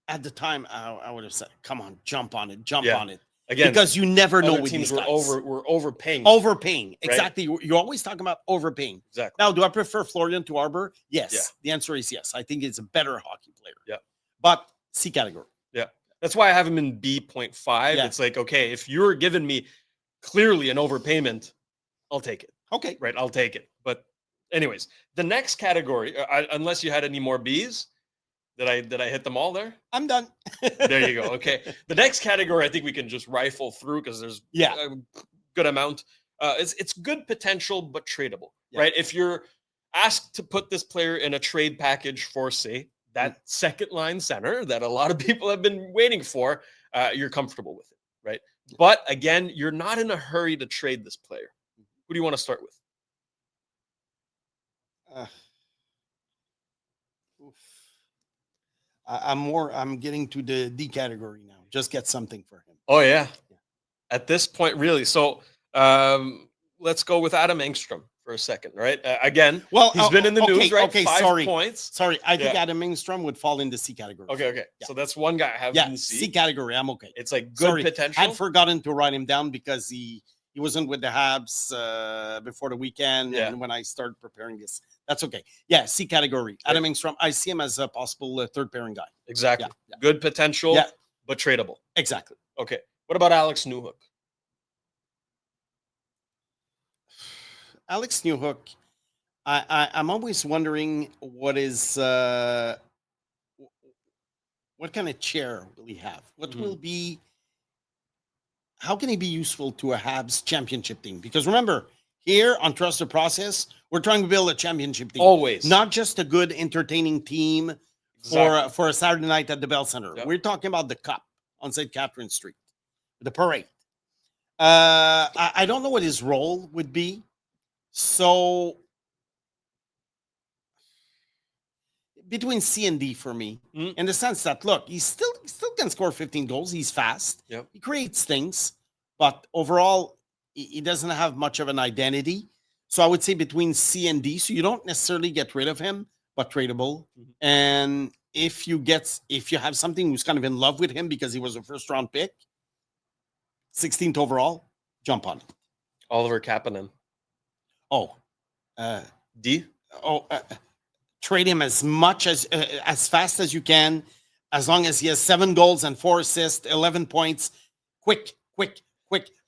at the time, I would have said, "Come on, jump on it, Yeah. on it," Again, because you never know other with teams these guys. were overpaying. Overpaying, exactly. You're always talking about overpaying. Exactly. Now, do I prefer Florian to Arbor? Yes. Yeah. The answer is yes. I think he's a better hockey player. Yeah. But C category. Yeah. That's why I have him in B.5. Yeah. It's like, okay, if you're giving me clearly an overpayment, I'll take it. Okay. Right? I'll take it. But anyways, the next category, unless you had any more Bs, did I hit them all there? I'm done. There you go. Okay. The next category, I think we can just rifle through because there's a good amount. It's good potential, but tradable, right? If you're asked to put this player in a trade package for, say, that second line center that a lot of people have been waiting for, you're comfortable with it, right? But again, you're not in a hurry to trade this player. Who do you want to start with? I'm getting to the D category now. Just get something for him. Oh, yeah. At this point, really. So let's go with Adam Engstrom for a second, right? Again, he's been in the news, right? Okay, 5 points. Sorry, I think Adam Engstrom would fall in the C category. Okay. Yeah. So that's one guy I have in the C. C category. I'm okay. It's like good potential. I'd forgotten to write him down because he wasn't with the Habs before the weekend, and when I started preparing this, that's okay. Yeah, C category. Adam Engstrom. I see him as a possible third pairing guy. Exactly. Yeah. Good potential, but tradable. Exactly. Okay. What about Alex Newhook? Alex Newhook, I'm always wondering what kind of chair will he have? What will be? How can he be useful to a Habs championship team? Because remember, here on Trust the Process, we're trying to build a championship team. Always. Not just a good, entertaining team for a Saturday night at the Bell Center. Yep. We're talking about the Cup on St. Catherine Street, the parade. I don't know what his role would be. So between C and D for me, in the sense that, look, he still can score 15 goals. He's fast. Yep. He creates things, but overall, he doesn't have much of an identity. So I would say between C and D. So you don't necessarily get rid of him, but tradable. And if you have something who's kind of in love with him because he was a first round pick, 16th overall, jump on it. Oliver Kapanen. D. Trade him as much as fast as you can, as long as he has 7 goals and 4 assists, 11 points, quick,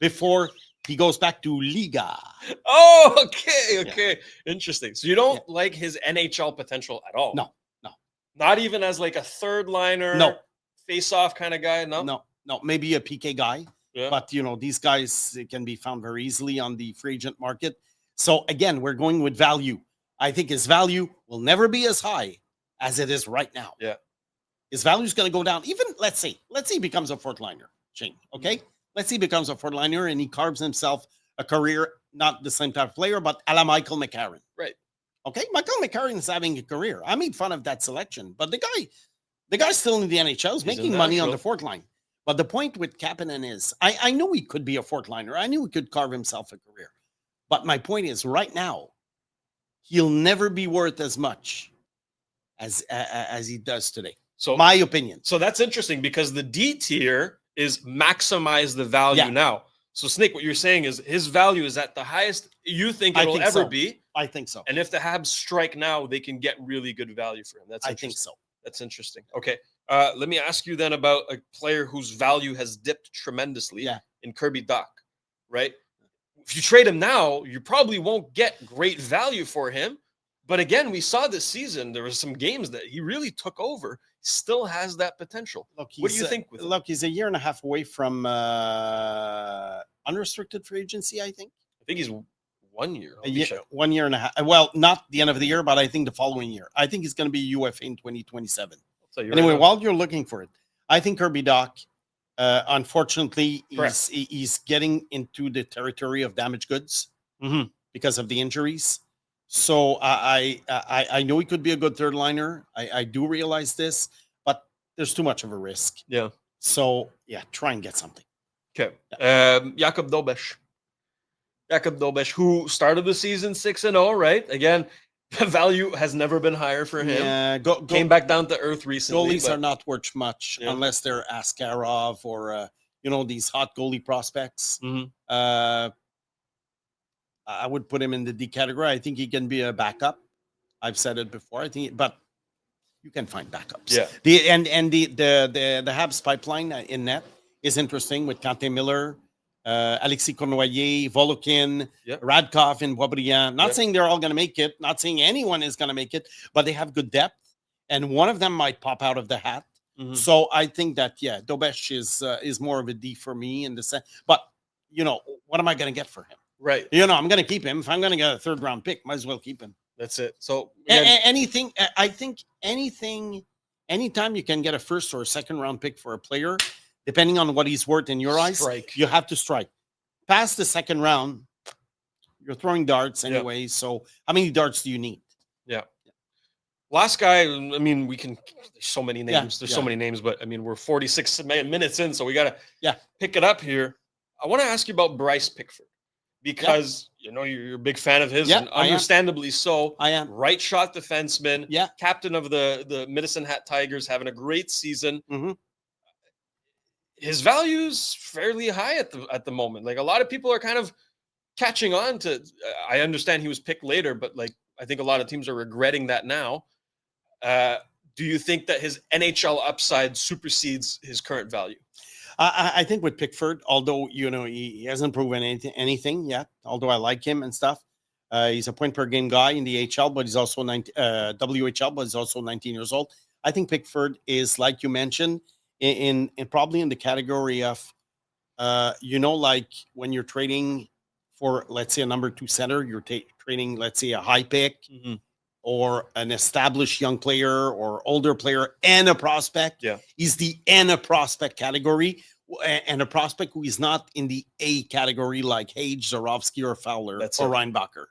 before he goes back to Liga. Oh, okay. Interesting. So you don't like his NHL potential at all? No. Not even as like a third liner, face-off kind of guy? No. Maybe a PK guy. Yeah. But, these guys can be found very easily on the free agent market. So, again, we're going with value. I think his value will never be as high as it is right now. Yeah. His value is going to go down. Even, let's say he becomes a fourth liner, Shane, okay? Let's say he becomes a fourth liner and he carves himself a career, not the same type of player, but a la Michael McCarron. Right. Okay? Michael McCarron is having a career. I made fun of that selection, but the guy's still in the NHL, is making money on the fourth line. But the point with Kapanen is, I knew he could be a fourth liner. I knew he could carve himself a career. But my point is, right now, he'll never be worth as much as he does today. So my opinion. So that's interesting because the D tier is maximize the value now. So Snake, what you're saying is his value is at the highest you think it'll ever be. I think so. And if the Habs strike now, they can get really good value for him. I think so. That's interesting. Okay. Let me ask you then about a player whose value has dipped tremendously in Kirby Dach, right? If you trade him now, you probably won't get great value for him. But again, we saw this season, there were some games that he really took over. Still has that potential. What do you think with him? Look, he's a year and a half away from unrestricted free agency, I think. I think he's 1 year. 1 year and a half. Well, not the end of the year, but I think the following year. I think he's going to be UFA in 2027. Anyway, while you're looking for it, I think Kirby Dach, unfortunately, he's getting into the territory of damaged goods because of the injuries. So I know he could be a good third liner. I do realize this, but there's too much of a risk. Yeah. So yeah, try and get something. Okay. Jakub Dobeš. Jakub Dobeš, who started the season 6-0, right? Again, the value has never been higher for him. Yeah, Came back down to earth recently. Goalies are not worth much unless they're Askarov or these hot goalie prospects. Mhm. I would put him in the D category. I think he can be a backup. I've said it before. But you can find backups. Yeah. The Habs pipeline in net is interesting with Quentin Miller, Alexis Cournoyer, Volokin, Radkov, and Boisbriand. Not saying they're all going to make it. Not saying anyone is going to make it, but they have good depth, and one of them might pop out of the hat. Mhm. So I think that Dobeš is more of a D for me in the sense. But what am I going to get for him? Right. I'm going to keep him. If I'm going to get a third round pick, might as well keep him. That's it. So anything, I think anytime you can get a first or a second round pick for a player, depending on what he's worth in your eyes, you have to strike. Past the second round, you're throwing darts anyway. So how many darts do you need? Yeah. Last guy, I mean, there's so many names. There's so many names, but I mean, we're 46 minutes in, so we got to pick it up here. I want to ask you about Bryce Pickford. Because you're a big fan of his, and understandably so. I am. Right shot defenseman, Yeah. Captain of the Medicine Hat Tigers, having a great season. Mm-hmm. His value's fairly high at the moment. Like, a lot of people are kind of catching on to. I understand he was picked later, but like, I think a lot of teams are regretting that now. Do you think that his NHL upside supersedes his current value? I think with Pickford, although he hasn't proven anything yet, although I like him and stuff, he's a point per game guy in the HL, but he's also WHL, but he's also 19 years old. I think Pickford is, like you mentioned, in probably in the category of, like when you're trading for, let's say, a number 2 center, you're trading, let's say, a high pick or an established young player or older player and a prospect. Yeah. He's the and a prospect category, and a prospect who is not in the A category like Hage, Zorowski, or Fowler or Reinbacher.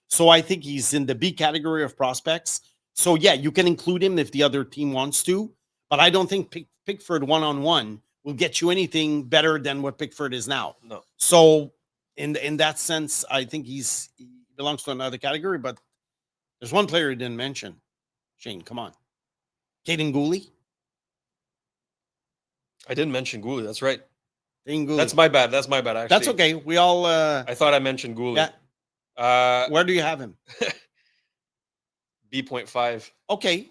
So I think he's in the B category of prospects. So yeah, you can include him if the other team wants to, but I don't think Pickford one-on-one will get you anything better than what Pickford is now. No. So in that sense, I think he belongs to another category, but there's one player you didn't mention. Shane, come on. Caden Gooley? I didn't mention Gooley. That's right. Caden Gooley. That's my bad. Actually. That's okay. We all... I thought I mentioned Gooley. Yeah. Where do you have him? B.5. Okay.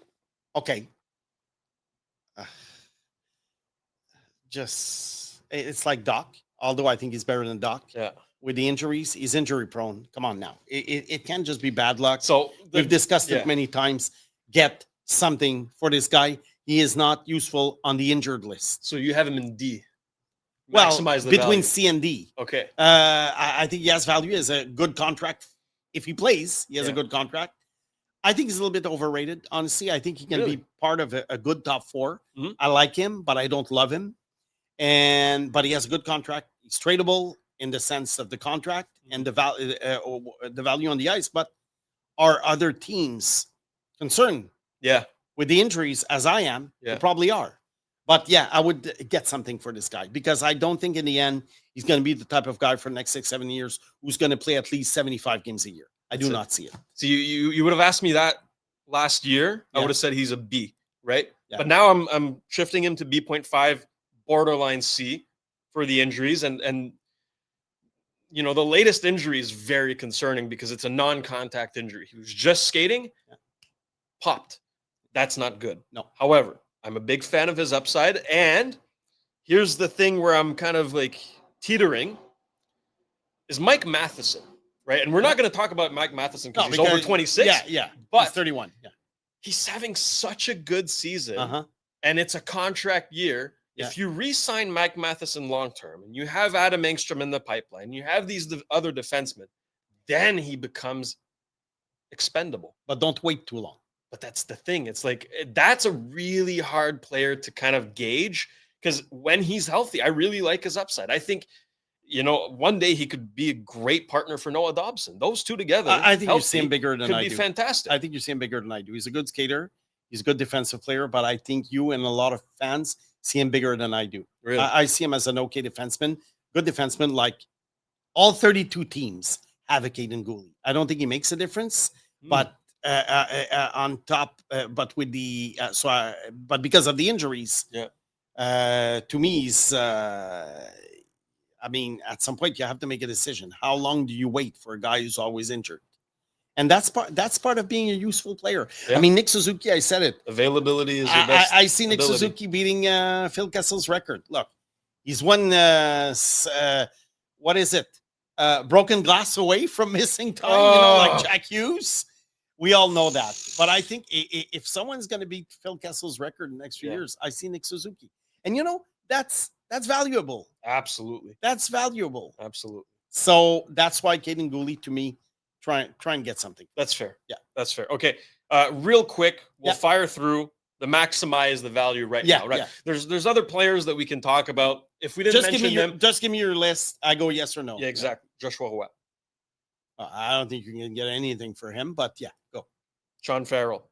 It's like Doc, although I think he's better than Doc. Yeah. With the injuries, he's injury prone. Come on now. It can't just be bad luck. So we've discussed it many times. Get something for this guy. He is not useful on the injured list. So you have him in D. Maximize the between value. C and D. Okay. I think he has value as a good contract. If he plays, he has a good contract. I think he's a little bit overrated, honestly. I think he can be part of a good top 4. Mm-hmm. I like him, but I don't love him. But he has a good contract. He's tradable in the sense of the contract and the value on the ice. But are other teams concerned? Yeah. With the injuries, as I am, they probably are. But yeah, I would get something for this guy because I don't think in the end he's going to be the type of guy for the next 6-7 years who's going to play at least 75 games a year. I do not see it. So you would have asked me that last year. I would have said he's a B, right? Yeah. But now I'm shifting him to B.5, borderline C for the injuries. And the latest injury is very concerning because it's a non-contact injury. He was just skating, popped. That's not good. No. However, I'm a big fan of his upside. And here's the thing where I'm kind of like teetering is Mike Matheson, right? And we're not going to talk about Mike Matheson because he's over 26. Yeah. But he's 31. Yeah. He's having such a good season. Uh-huh. And it's a contract year. Yeah. If you re-sign Mike Matheson long-term and you have Adam Engstrom in the pipeline, you have these other defensemen, then he becomes expendable. But don't wait too long. But that's the thing. It's like, that's a really hard player to kind of gauge because when he's healthy, I really like his upside. I think one day he could be a great partner for Noah Dobson. Those two together, I think you see him healthy, bigger than could I be do. fantastic. I think you see him bigger than I do. He's a good skater. He's a good defensive player, but I think you and a lot of fans see him bigger than I do. Really? I see him as an okay defenseman, good defenseman. Like all 32 teams have a Caden Gooley. I don't think he makes a difference, but on top, but with the but because of the injuries, to me, he's. I mean, at some point, you have to make a decision. How long do you wait for a guy who's always injured? And that's part of being a useful player. Yeah. I mean, Nick Suzuki, I said it. Availability is your best. I see Nick Suzuki beating Phil Kessel's record. Look, he's one, what is it? Broken glass away from missing time, like Jack Hughes. We all know that. But I think if someone's going to beat Phil Kessel's record in the next few years, I see Nick Suzuki. And, that's valuable. Absolutely. That's valuable. Absolutely. So that's why Caden Gooley, to me, try and get something. That's fair. Yeah. That's fair. Okay. Real quick, we'll fire through the maximize the value now, right? Yeah. There's other players that we can talk about. If we didn't mention them. Just give me your list. I go yes or no. Yeah, exactly. Yeah. Joshua Roy. I don't think you can get anything for him, but go. Sean Farrell.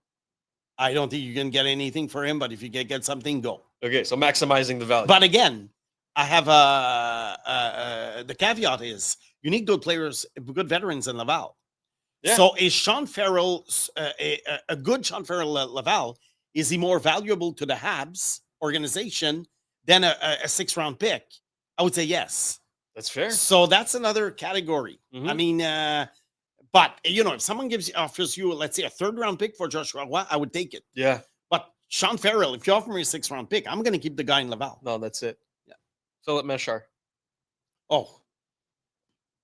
I don't think you can get anything for him, but if you can get something, go. Okay, so maximizing the value. But again, I have the caveat is you need good players, good veterans in Laval. Yeah. So is Sean Farrell a good Sean Farrell Laval? Is he more valuable to the Habs organization than a 6th-round pick? I would say yes. That's fair. So that's another category. Mm-hmm. I mean, but if someone offers you, let's say, a 3rd-round pick for Joshua Roy, I would take it. Yeah. But Sean Farrell, if you offer me a 6th-round pick, I'm going to keep the guy in Laval. No, that's it. Yeah. Philip Meshar. Oh,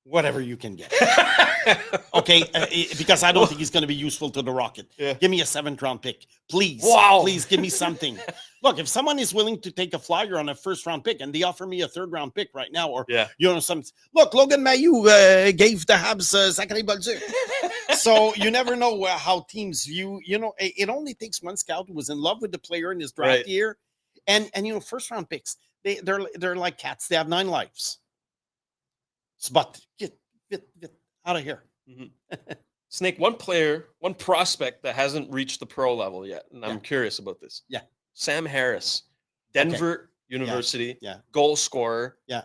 whatever you can get. Okay, because I don't think he's going to be useful to the Rocket. Yeah. Give me a 7th-round pick, please. Wow. Please give me something. Look, if someone is willing to take a flyer on a 1st-round pick and they offer me a 3rd-round pick right now, or look, Logan Mailloux gave the Habs Zachary Bolduc. So you never know how teams view. It only takes one scout who was in love with the player in his draft year, and 1st-round picks they're like cats. They have 9 lives. But get out of here. Mm-hmm. Snake, one prospect that hasn't reached the pro level yet, and I'm curious about this. Yeah. Sam Harris, Denver University, goal scorer. Yeah.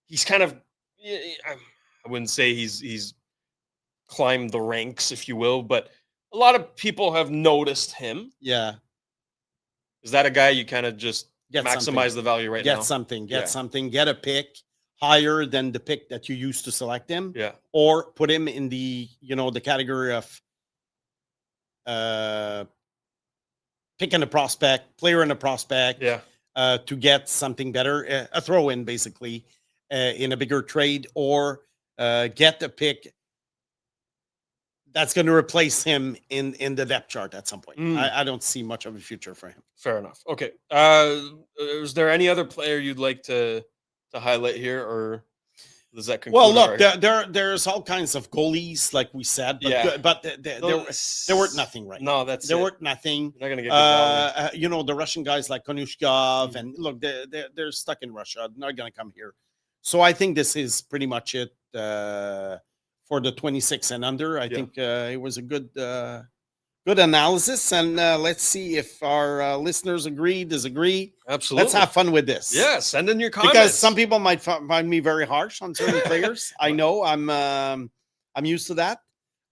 He's kind of, I wouldn't say he's climbed the ranks, if you will, but a lot of people have noticed him. Yeah. Is that a guy you kind of just maximize the value now? Get something, get a pick higher than the pick that you used to select him, or put him in the the category of picking a prospect, player in a prospect, to get something better, a throw in basically in a bigger trade, or get a pick that's going to replace him in the depth chart at some point. I don't see much of a future for him. Fair enough. Okay. Is there any other player you'd like to highlight here, or does that conclude? Well, look, there's all kinds of goalies, like we said, but there weren't nothing right now. No, that's there weren't nothing. You're not gonna get the Russian guys like Konushkov, and look, they're stuck in Russia. They're not gonna come here. So I think this is pretty much it for the 26 and under. I think it was a good analysis, and let's see if our listeners agree, disagree. Absolutely. Let's have fun with this. Yeah, send in your comments. Because some people might find me very harsh on certain players. I know I'm used to that,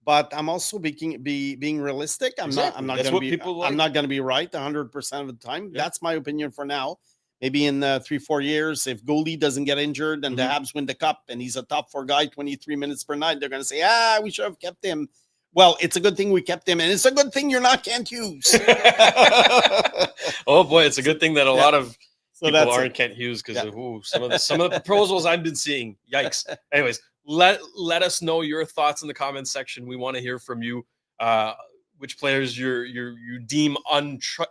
but I'm also being realistic. I'm not going to be right 100% of the time. Yeah. That's my opinion for now. Maybe in 3-4 years, if goalie doesn't get injured and the Habs win the cup and he's a top 4 guy, 23 minutes per night, they're going to say, we should have kept him. Well, it's a good thing we kept him, and it's a good thing you're not Kent Hughes. Oh boy, it's a good thing that a lot of people aren't Kent Hughes, because some of the proposals I've been seeing. Yikes. Anyways, let us know your thoughts in the comments section. We want to hear from you. Which players you deem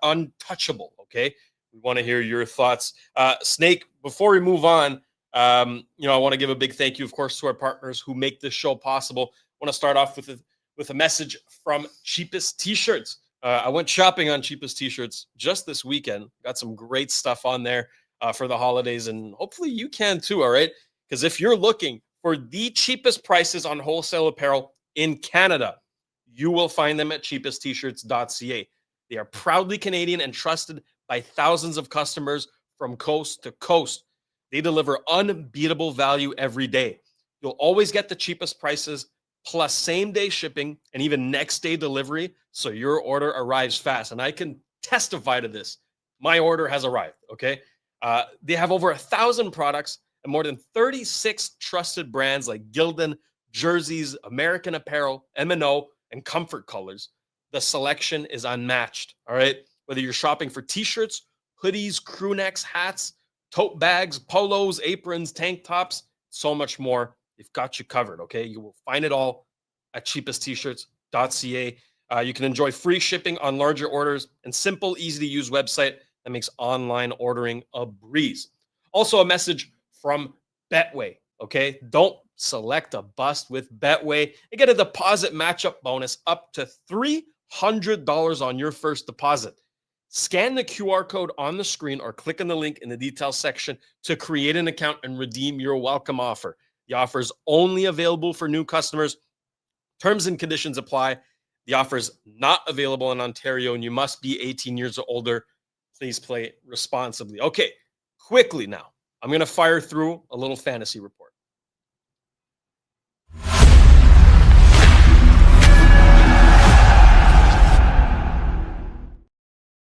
untouchable? Okay, we want to hear your thoughts. Snake, before we move on, I want to give a big thank you, of course, to our partners who make this show possible. I want to start off with a message from Cheapest T-Shirts. I went shopping on Cheapest T-Shirts just this weekend. Got some great stuff on there for the holidays, and hopefully you can too, all right? Because if you're looking for the cheapest prices on wholesale apparel in Canada, you will find them at cheapesttshirts.ca. They are proudly Canadian and trusted by thousands of customers from coast to coast. They deliver unbeatable value every day. You'll always get the cheapest prices, plus same-day shipping and even next-day delivery, so your order arrives fast. And I can testify to this. My order has arrived, okay? They have over 1,000 products and more than 36 trusted brands like Gildan, Jerseys, American Apparel, M&O, and Comfort Colors. The selection is unmatched, all right? Whether you're shopping for t-shirts, hoodies, crew necks, hats, tote bags, polos, aprons, tank tops, so much more, they've got you covered, okay? You will find it all at cheapesttshirts.ca. You can enjoy free shipping on larger orders and simple, easy-to-use website that makes online ordering a breeze. Also, a message from Betway, okay? Don't select a bust with Betway and get a deposit matchup bonus up to $300 on your first deposit. Scan the QR code on the screen or click on the link in the details section to create an account and redeem your welcome offer. The offer is only available for new customers. Terms and conditions apply. The offer is not available in Ontario, and you must be 18 years or older. Please play responsibly. Okay, quickly now, I'm going to fire through a little fantasy report.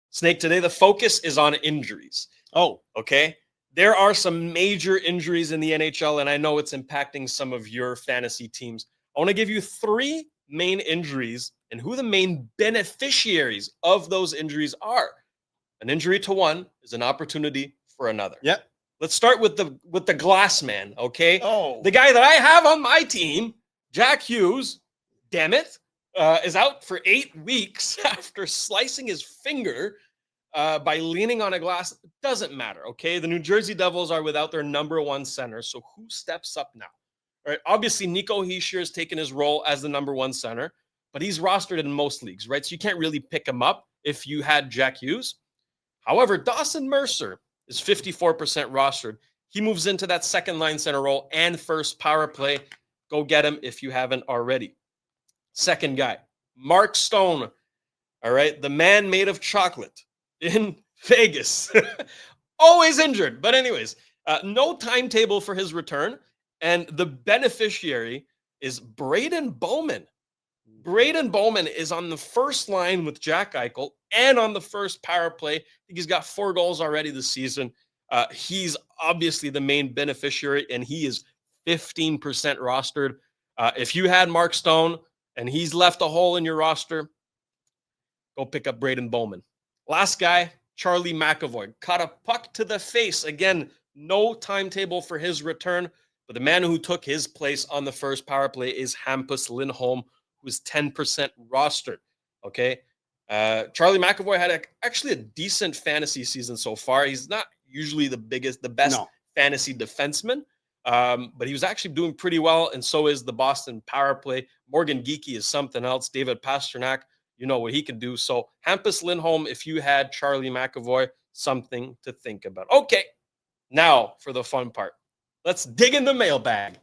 Snake, today the focus is on injuries. Oh, okay. There are some major injuries in the NHL, and I know it's impacting some of your fantasy teams. I want to give you 3 main injuries and who the main beneficiaries of those injuries are. An injury to one is an opportunity for another. Yep. Let's start with the glass man, okay? Oh. The guy that I have on my team, Jack Hughes, damn it, is out for 8 weeks after slicing his finger by leaning on a glass. It doesn't matter, okay? The New Jersey Devils are without their number 1 center, so who steps up now? All right, obviously, Nico Hischier has taken his role as the number 1 center, but he's rostered in most leagues, right? So you can't really pick him up if you had Jack Hughes. However, Dawson Mercer is 54% rostered. He moves into that second line center role and first power play. Go get him if you haven't already. Second guy, Mark Stone. All right, the man made of chocolate in Vegas. Always injured. But anyways, no timetable for his return. And the beneficiary is Braden Bowman. Braden Bowman is on the first line with Jack Eichel and on the first power play. I think he's got 4 goals already this season. He's obviously the main beneficiary, and he is 15% rostered. If you had Mark Stone and he's left a hole in your roster, go pick up Braden Bowman. Last guy, Charlie McAvoy, caught a puck to the face. Again, no timetable for his return, but the man who took his place on the first power play is Hampus Lindholm, who's 10% rostered. Okay. Charlie McAvoy had actually a decent fantasy season so far. He's not usually the best fantasy defenseman, but he was actually doing pretty well, and so is the Boston power play. Morgan Geekie is something else. David Pastrnak, you know what he can do. So Hampus Lindholm, if you had Charlie McAvoy, something to think about. Okay, now for the fun part. Let's dig in the mailbag.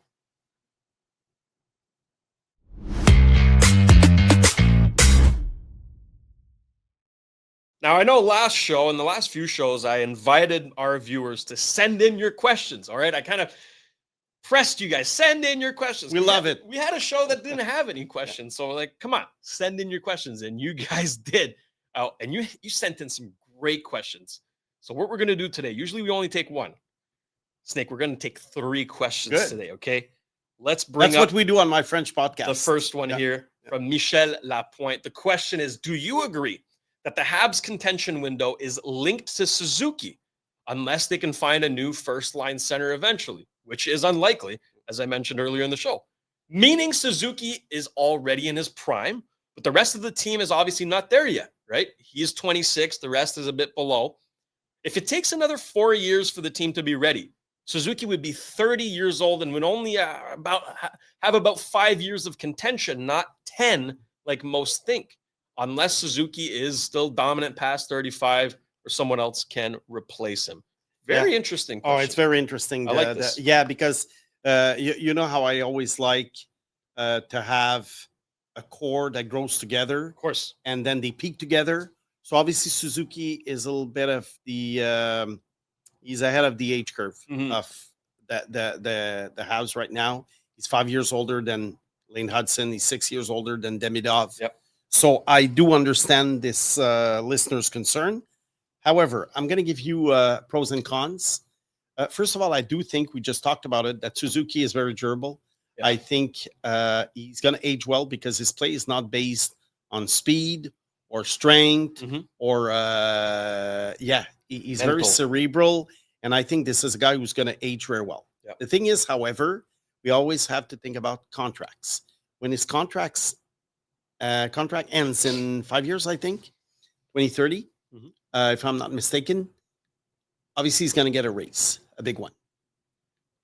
Now, I know last show and the last few shows, I invited our viewers to send in your questions, all right? I kind of pressed you guys, send in your questions. We love it. We had a show that didn't have any questions, so like, come on, send in your questions, and you guys did. And you sent in some great questions. So what we're going to do today, usually we only take 1. Snake, we're going to take 3 questions today, okay? Let's bring That's what we do on my French podcast. The first one here from Michel Lapointe. The question is, do you agree that the Habs contention window is linked to Suzuki unless they can find a new first-line center eventually, which is unlikely, as I mentioned earlier in the show. Meaning Suzuki is already in his prime, but the rest of the team is obviously not there yet, right? He is 26. The rest is a bit below. If it takes another 4 years for the team to be ready, Suzuki would be 30 years old and would only have about 5 years of contention, not 10 like most think, unless Suzuki is still dominant past 35 or someone else can replace him. Very interesting question. Oh, it's very interesting. I like this. Because You know how I always like to have a core that grows together Of course. and then they peak together. So obviously Suzuki is a little bit of he's ahead of the age curve Mhm. of the Habs right now. He's 5 years older than Lane Hudson. He's 6 years older than Demidov. Yep. So I do understand this listener's concern. However, I'm going to give you pros and cons. First of all, I do think we just talked about it that Suzuki is very durable. Yeah. I think he's going to age well because his play is not based on speed or strength Mhm. or he's very Mental. cerebral, and I think this is a guy who's going to age very well. Yeah. The thing is, however, we always have to think about contracts. When his contract ends in 5 years, I think 2030, Mhm. if I'm not mistaken. Obviously, he's going to get a raise, a big one.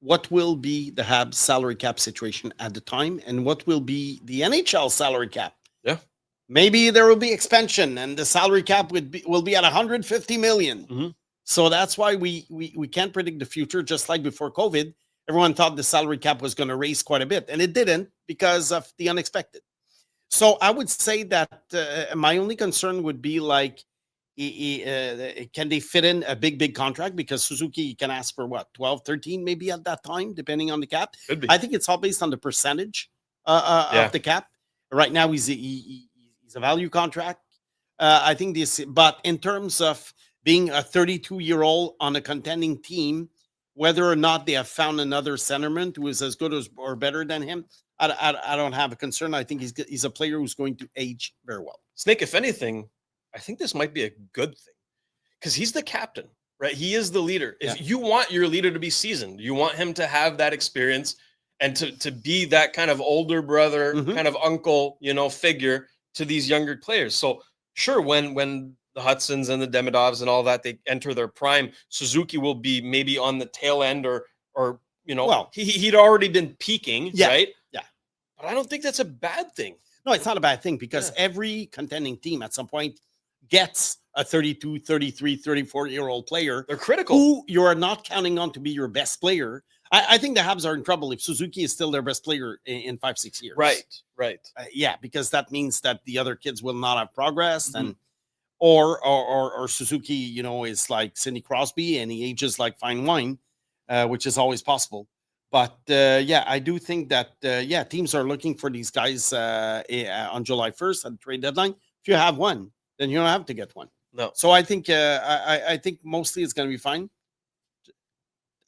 What will be the Habs salary cap situation at the time, and what will be the NHL salary cap? Yeah. Maybe there will be expansion, and the salary cap will be at 150 million. Mhm. So that's why we can't predict the future. Just like before COVID, everyone thought the salary cap was going to raise quite a bit, and it didn't because of the unexpected. So I would say that my only concern would be like, can they fit in a big contract? Because Suzuki can ask for what, 12, 13 maybe at that time, depending on the cap. Could be. I think it's all based on the percentage Yeah. of the cap. Right now, he's a value contract. I think this, but in terms of being a 32-year-old on a contending team, whether or not they have found another centerman who is as good as or better than him, I don't have a concern. I think he's a player who's going to age very well. Snake, if anything, I think this might be a good thing because he's the captain, right? He is the leader. If you want your leader to be seasoned, you want him to have that experience and to be that kind of older brother, Mhm. kind of uncle, figure to these younger players. So sure, when the Hudsons and the Demidovs and all that, they enter their prime, Suzuki will be maybe on the tail end or Well, he'd already been peaking, Yeah. right? Yeah. But I don't think that's a bad thing. No, it's not a bad thing because every contending team at some point gets a 32, 33, 34-year-old player They're critical. who you are not counting on to be your best player. I think the Habs are in trouble if Suzuki is still their best player in 5-6 years. Right. Because that means that the other kids will not have progressed, Mhm. and or Suzuki, is like Sidney Crosby and he ages like fine wine, which is always possible. But I do think that teams are looking for these guys on July 1st at the trade deadline. If you have one, then you don't have to get one. No. So I think I think mostly it's going to be fine.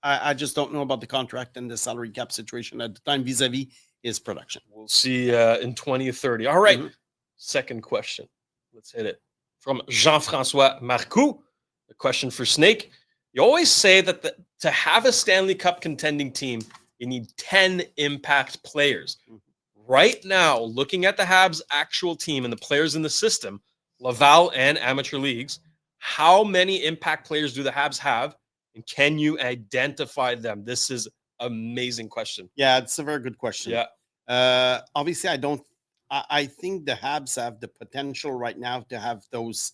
I just don't know about the contract and the salary cap situation at the time vis-a-vis his production. We'll see in 2030. All right. Mhm. Second question. Let's hit it. From Jean-François Marcoux. A question for Snake. You always say that to have a Stanley Cup contending team, you need 10 impact players. Mhm. Right now, looking at the Habs' actual team and the players in the system, Laval and amateur leagues, how many impact players do the Habs have? And can you identify them? This is amazing question. Yeah, it's a very good question. Yeah. Obviously, I think the Habs have the potential right now to have those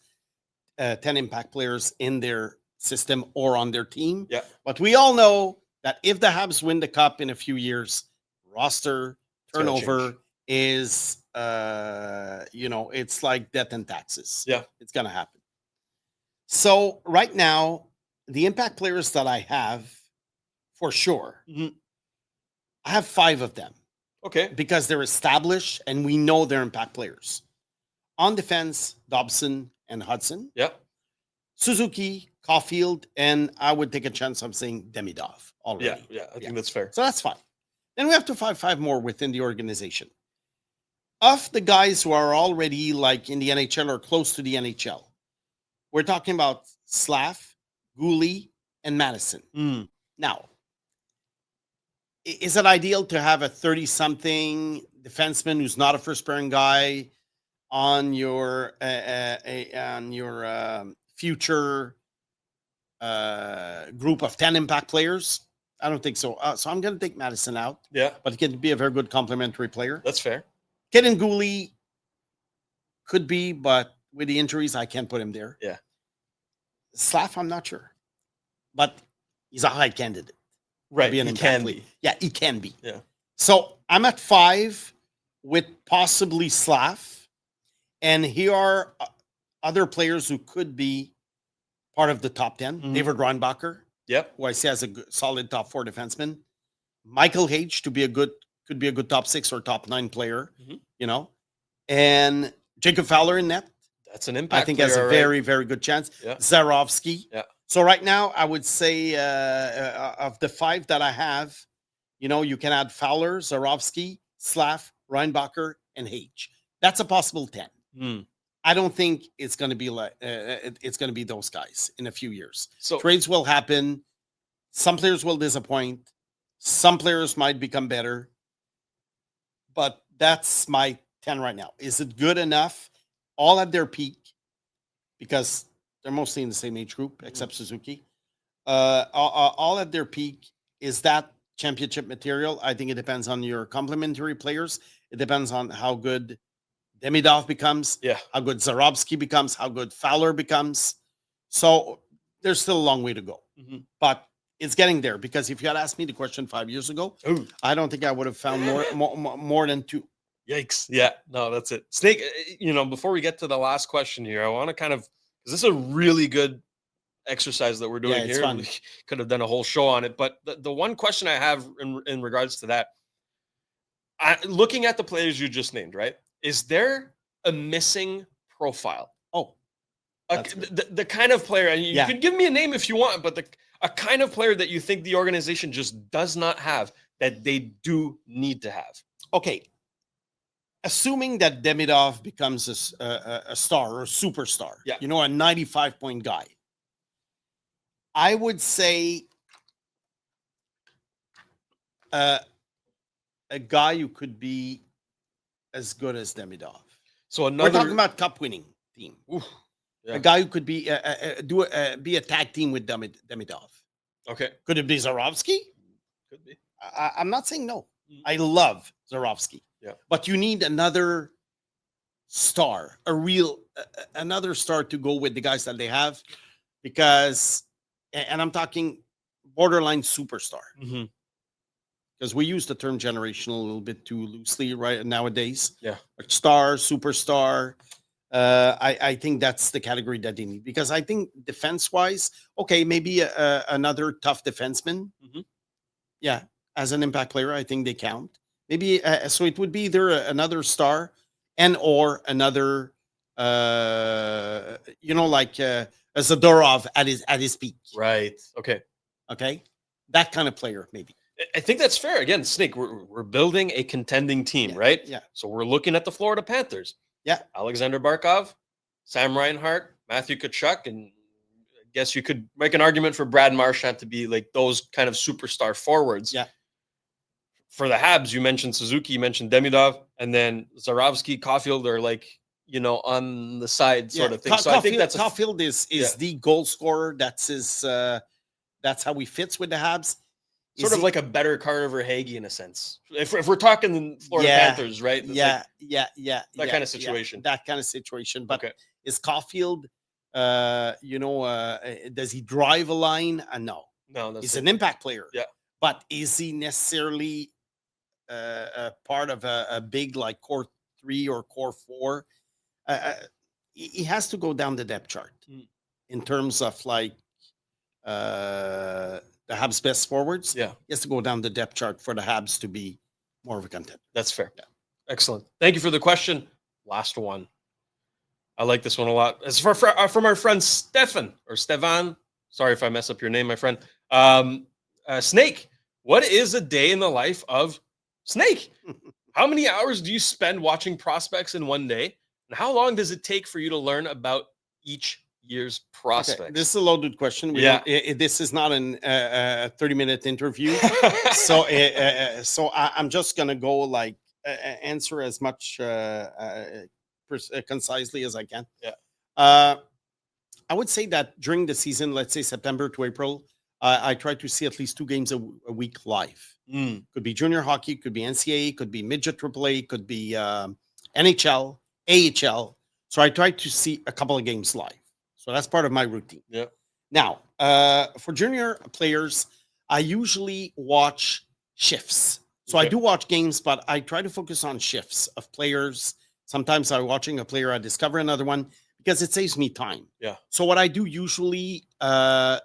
10 impact players in their system or on their team. Yeah. But we all know that if the Habs win the cup in a few years, roster gonna turnover change. is, it's like death and taxes. Yeah. It's going to happen. So right now, the impact players that I have, for sure, Mhm. I have 5 of them Okay. because they're established and we know they're impact players. On defense, Dobson and Hudson, Yeah. Suzuki, Caulfield, and I would take a chance of saying Demidov already. Yeah. I think that's fair. So that's fine. Then we have to find 5 more within the organization. Of the guys who are already like in the NHL or close to the NHL, we're talking about Slav, Gouli, and Madison. Mm. Now, is it ideal to have a 30-something defenseman who's not a first-pairing guy on your future group of 10 impact players? I don't think so. So I'm going to take Madison out, Yeah. but he can be a very good complementary player. That's fair. Kid and Gouli could be, but with the injuries, I can't put him there. Yeah. Slav, I'm not sure, but he's a high candidate. Right, be an he impact can player. be. Yeah, he can be. Yeah. So I'm at 5 with possibly Slav, and here are other players who could be part of the top 10. Mhm. David Reinbacher, Yep. who I see as a solid top 4 defenseman. Michael H could be a good top 6 or top 9 player, Mhm. you know, and Jacob Fowler in net. That's an impact I think player, has a right? very, very good chance. Yeah. Zarovsky. Yeah. So right now, I would say of the 5 that I have, you can add Fowler, Zarovsky, Slav, Reinbacher, and H. That's a possible 10. Mm. I don't think it's going to be like it's going to be those guys in a few years. So Trades will happen. Some players will disappoint. Some players might become better. But that's my 10 right now. Is it good enough? All at their peak, because they're mostly in the same age group, except Suzuki. All at their peak. Is that championship material? I think it depends on your complementary players. It depends on how good Demidov becomes, yeah. how good Zarovsky becomes, how good Fowler becomes. So there's still a long way to go. Mhm. But it's getting there, because if you had asked me the question 5 years ago, Ooh. I don't think I would have found more than 2. Yikes. Yeah. No, that's it. Snake, before we get to the last question here, I want to because this is a really good exercise that we're doing it's here. fun. We could have done a whole show on it. But the one question I have in regards to that, looking at the players you just named, right? Is there a missing profile? Oh, the kind of player, and you can give me a name if you want, but a kind of player that you think the organization just does not have that they do need to have. okay. Assuming that Demidov becomes a star or a superstar, Yeah. a 95-point guy, I would say a guy who could be as good as Demidov. So We're talking about cup-winning team. Oof, yeah. A guy who could be be a tag team with Demidov. Okay. Could it be Zarovsky? Could be. I'm not saying no. Mhm. I love Zarovsky. Yeah. But you need another star, another star to go with the guys that they have, because, and I'm talking borderline superstar, Mm-hmm. because we use the term generational a little bit too loosely right nowadays. Yeah. Star, superstar. I think that's the category that they need, because I think defense-wise, okay, maybe another tough defenseman. Mhm. Yeah, as an impact player, I think they count. Maybe so it would be either another star and or another, like a Zadorov at his peak. Right. Okay. Okay, that kind of player, maybe. I think that's fair. Again, Snake, we're building a contending team, right? Yeah. So we're looking at the Florida Panthers. Yeah. Alexander Barkov, Sam Reinhart, Matthew Tkachuk, and I guess you could make an argument for Brad Marchand to be like those kind of superstar forwards. Yeah. For the Habs, you mentioned Suzuki, you mentioned Demidov, and then Zarovsky, Caulfield are like, on the side sort of thing. So I think that's Caulfield is the goal scorer. That's his. That's how he fits with the Habs. sort of like a better Carter Verhaeghe in a sense. If we're talking the Florida Panthers, right? It's That kind of situation. That kind of situation. But okay. is Caulfield? Does he drive a line? No. No, that's He's an impact player. Yeah. But is he necessarily a part of a big like core 3 or core 4? He has to go down the depth chart in terms of like the Habs' best forwards. Yeah. He has to go down the depth chart for the Habs to be more of a contender. That's fair. Yeah. Excellent. Thank you for the question. Last one. I like this one a lot. It's from our friend Stefan. Sorry if I mess up your name, my friend. Snake, what is a day in the life of Snake? How many hours do you spend watching prospects in one day? And how long does it take for you to learn about each year's prospects? Okay, this is a loaded question. This is not a 30-minute interview. so I'm just going to go like answer as much concisely as I can. Yeah. I would say that during the season, let's say September to April, I try to see at least 2 games a week live. Could be junior hockey, could be NCAA, could be midget AAA, could be NHL, AHL. So I try to see a couple of games live. So that's part of my routine. Yeah. Now, for junior players, I usually watch shifts. So I do watch games, but I try to focus on shifts of players. Sometimes I'm watching a player, I discover another one because it saves me time. Yeah. So what I do usually, I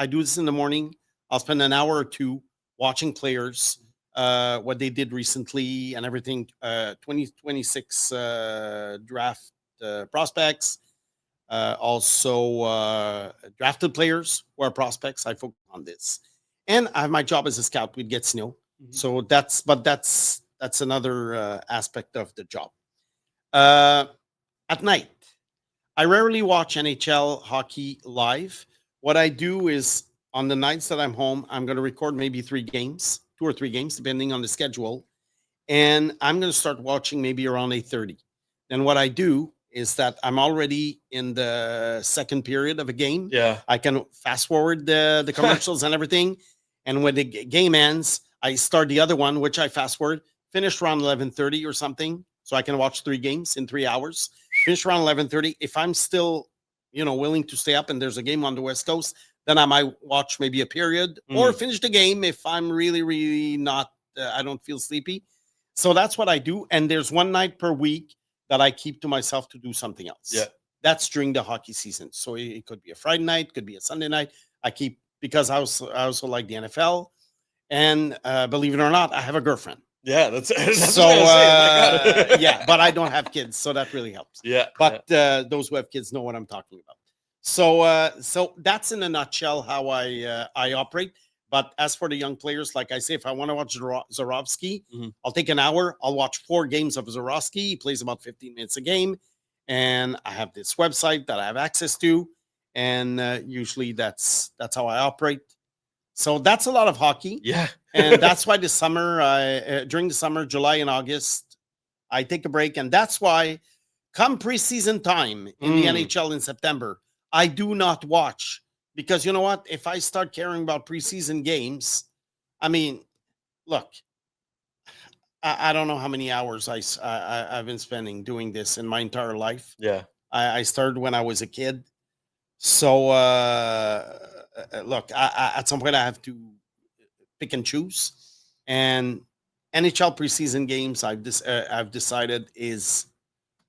do this in the morning. I'll spend an hour or two watching players, what they did recently and everything. 2026 draft prospects, also drafted players who are prospects. I focus on this, and I have my job as a scout with Get Snow. So that's another aspect of the job. At night, I rarely watch NHL hockey live. What I do is on the nights that I'm home, I'm going to record maybe 2 or 3 games, depending on the schedule. And I'm going to start watching maybe around 8:30. Then what I do is that I'm already in the second period of a game. Yeah. I can fast forward the commercials and everything. And when the game ends, I start the other one, which I fast forward, finish around 11:30 or something. So I can watch 3 games in 3 hours. Finish around 11:30. If I'm still, willing to stay up and there's a game on the West Coast, then I might watch maybe a period or finish the game if I'm really, really not, I don't feel sleepy. So that's what I do. And there's one night per week that I keep to myself to do something else. Yeah. That's during the hockey season. So it could be a Friday night, could be a Sunday night. I keep, because I also like the NFL. And believe it or not, I have a girlfriend. Yeah, that's so what I was saying. Like, yeah, but I don't have kids, so that really helps. Yeah. But those who have kids know what I'm talking about. So that's in a nutshell how I operate. But as for the young players, like I say, if I want to watch Zorowski, I'll take an hour. I'll watch 4 games of Zorowski. He plays about 15 minutes a game, and I have this website that I have access to, and usually that's how I operate. So that's a lot of hockey. Yeah. And that's why this summer, during the summer, July and August, I take a break. And that's why come preseason time in the NHL in September, I do not watch. Because you know what? If I start caring about preseason games, I mean, look, I don't know how many hours I've been spending doing this in my entire life. Yeah. I started when I was a kid. So, look, at some point I have to pick and choose. And NHL preseason games, I've decided is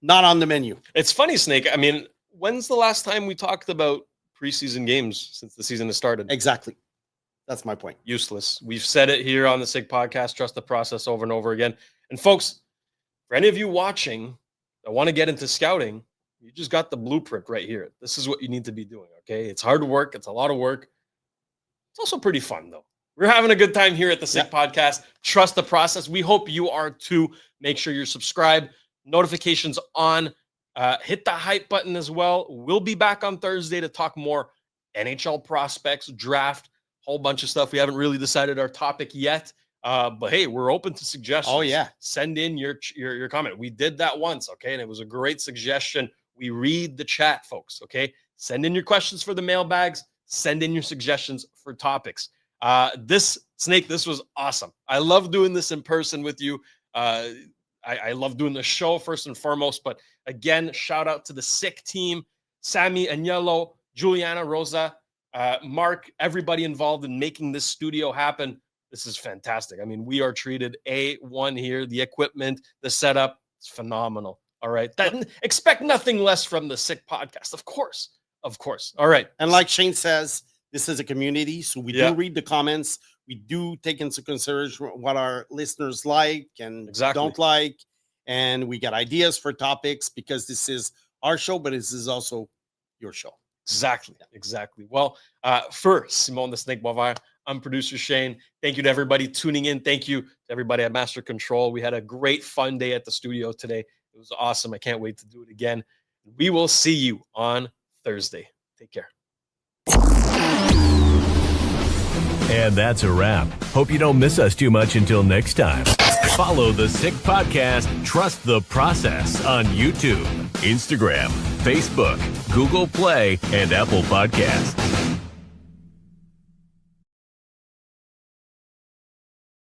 not on the menu. It's funny, Snake. I mean, when's the last time we talked about preseason games since the season has started? Exactly. That's my point. Useless. We've said it here on the SIG podcast, trust the process, over and over again. And folks, for any of you watching that want to get into scouting, you just got the blueprint right here. This is what you need to be doing, okay? It's hard work. It's a lot of work. It's also pretty fun, though. We're having a good time here at the SIG podcast. Trust the process. We hope you are too. Make sure you're subscribed. Notifications on. Hit the hype button as well. We'll be back on Thursday to talk more NHL prospects, draft, whole bunch of stuff. We haven't really decided our topic yet, but hey, we're open to suggestions. Oh yeah, send in your comment. We did that once, okay, and it was a great suggestion. We read the chat, folks. Okay, send in your questions for the mailbags. Send in your suggestions for topics. This was awesome. I love doing this in person with you. I love doing the show first and foremost, but again, shout out to the SIG team, Sammy, Agnello, Juliana, Rosa, Mark, everybody involved in making this studio happen. This is fantastic. I mean, we are treated A1 here. The equipment, the setup, it's phenomenal. All right. Expect nothing less from the SIG podcast. Of course. All right. And like Shane says, this is a community. So we do read the comments. We do take into consideration what our listeners like and don't like. And we get ideas for topics because this is our show, but this is also your show. Exactly. Well, for Simon the Snake Boisvert, I'm producer Shane. Thank you to everybody tuning in. Thank you to everybody at Master Control. We had a great fun day at the studio today. It was awesome. I can't wait to do it again. We will see you on Thursday. Take care. And that's a wrap. Hope you don't miss us too much until next time. Follow the SIG podcast, Trust the Process on YouTube, Instagram, Facebook, Google Play, and Apple Podcasts.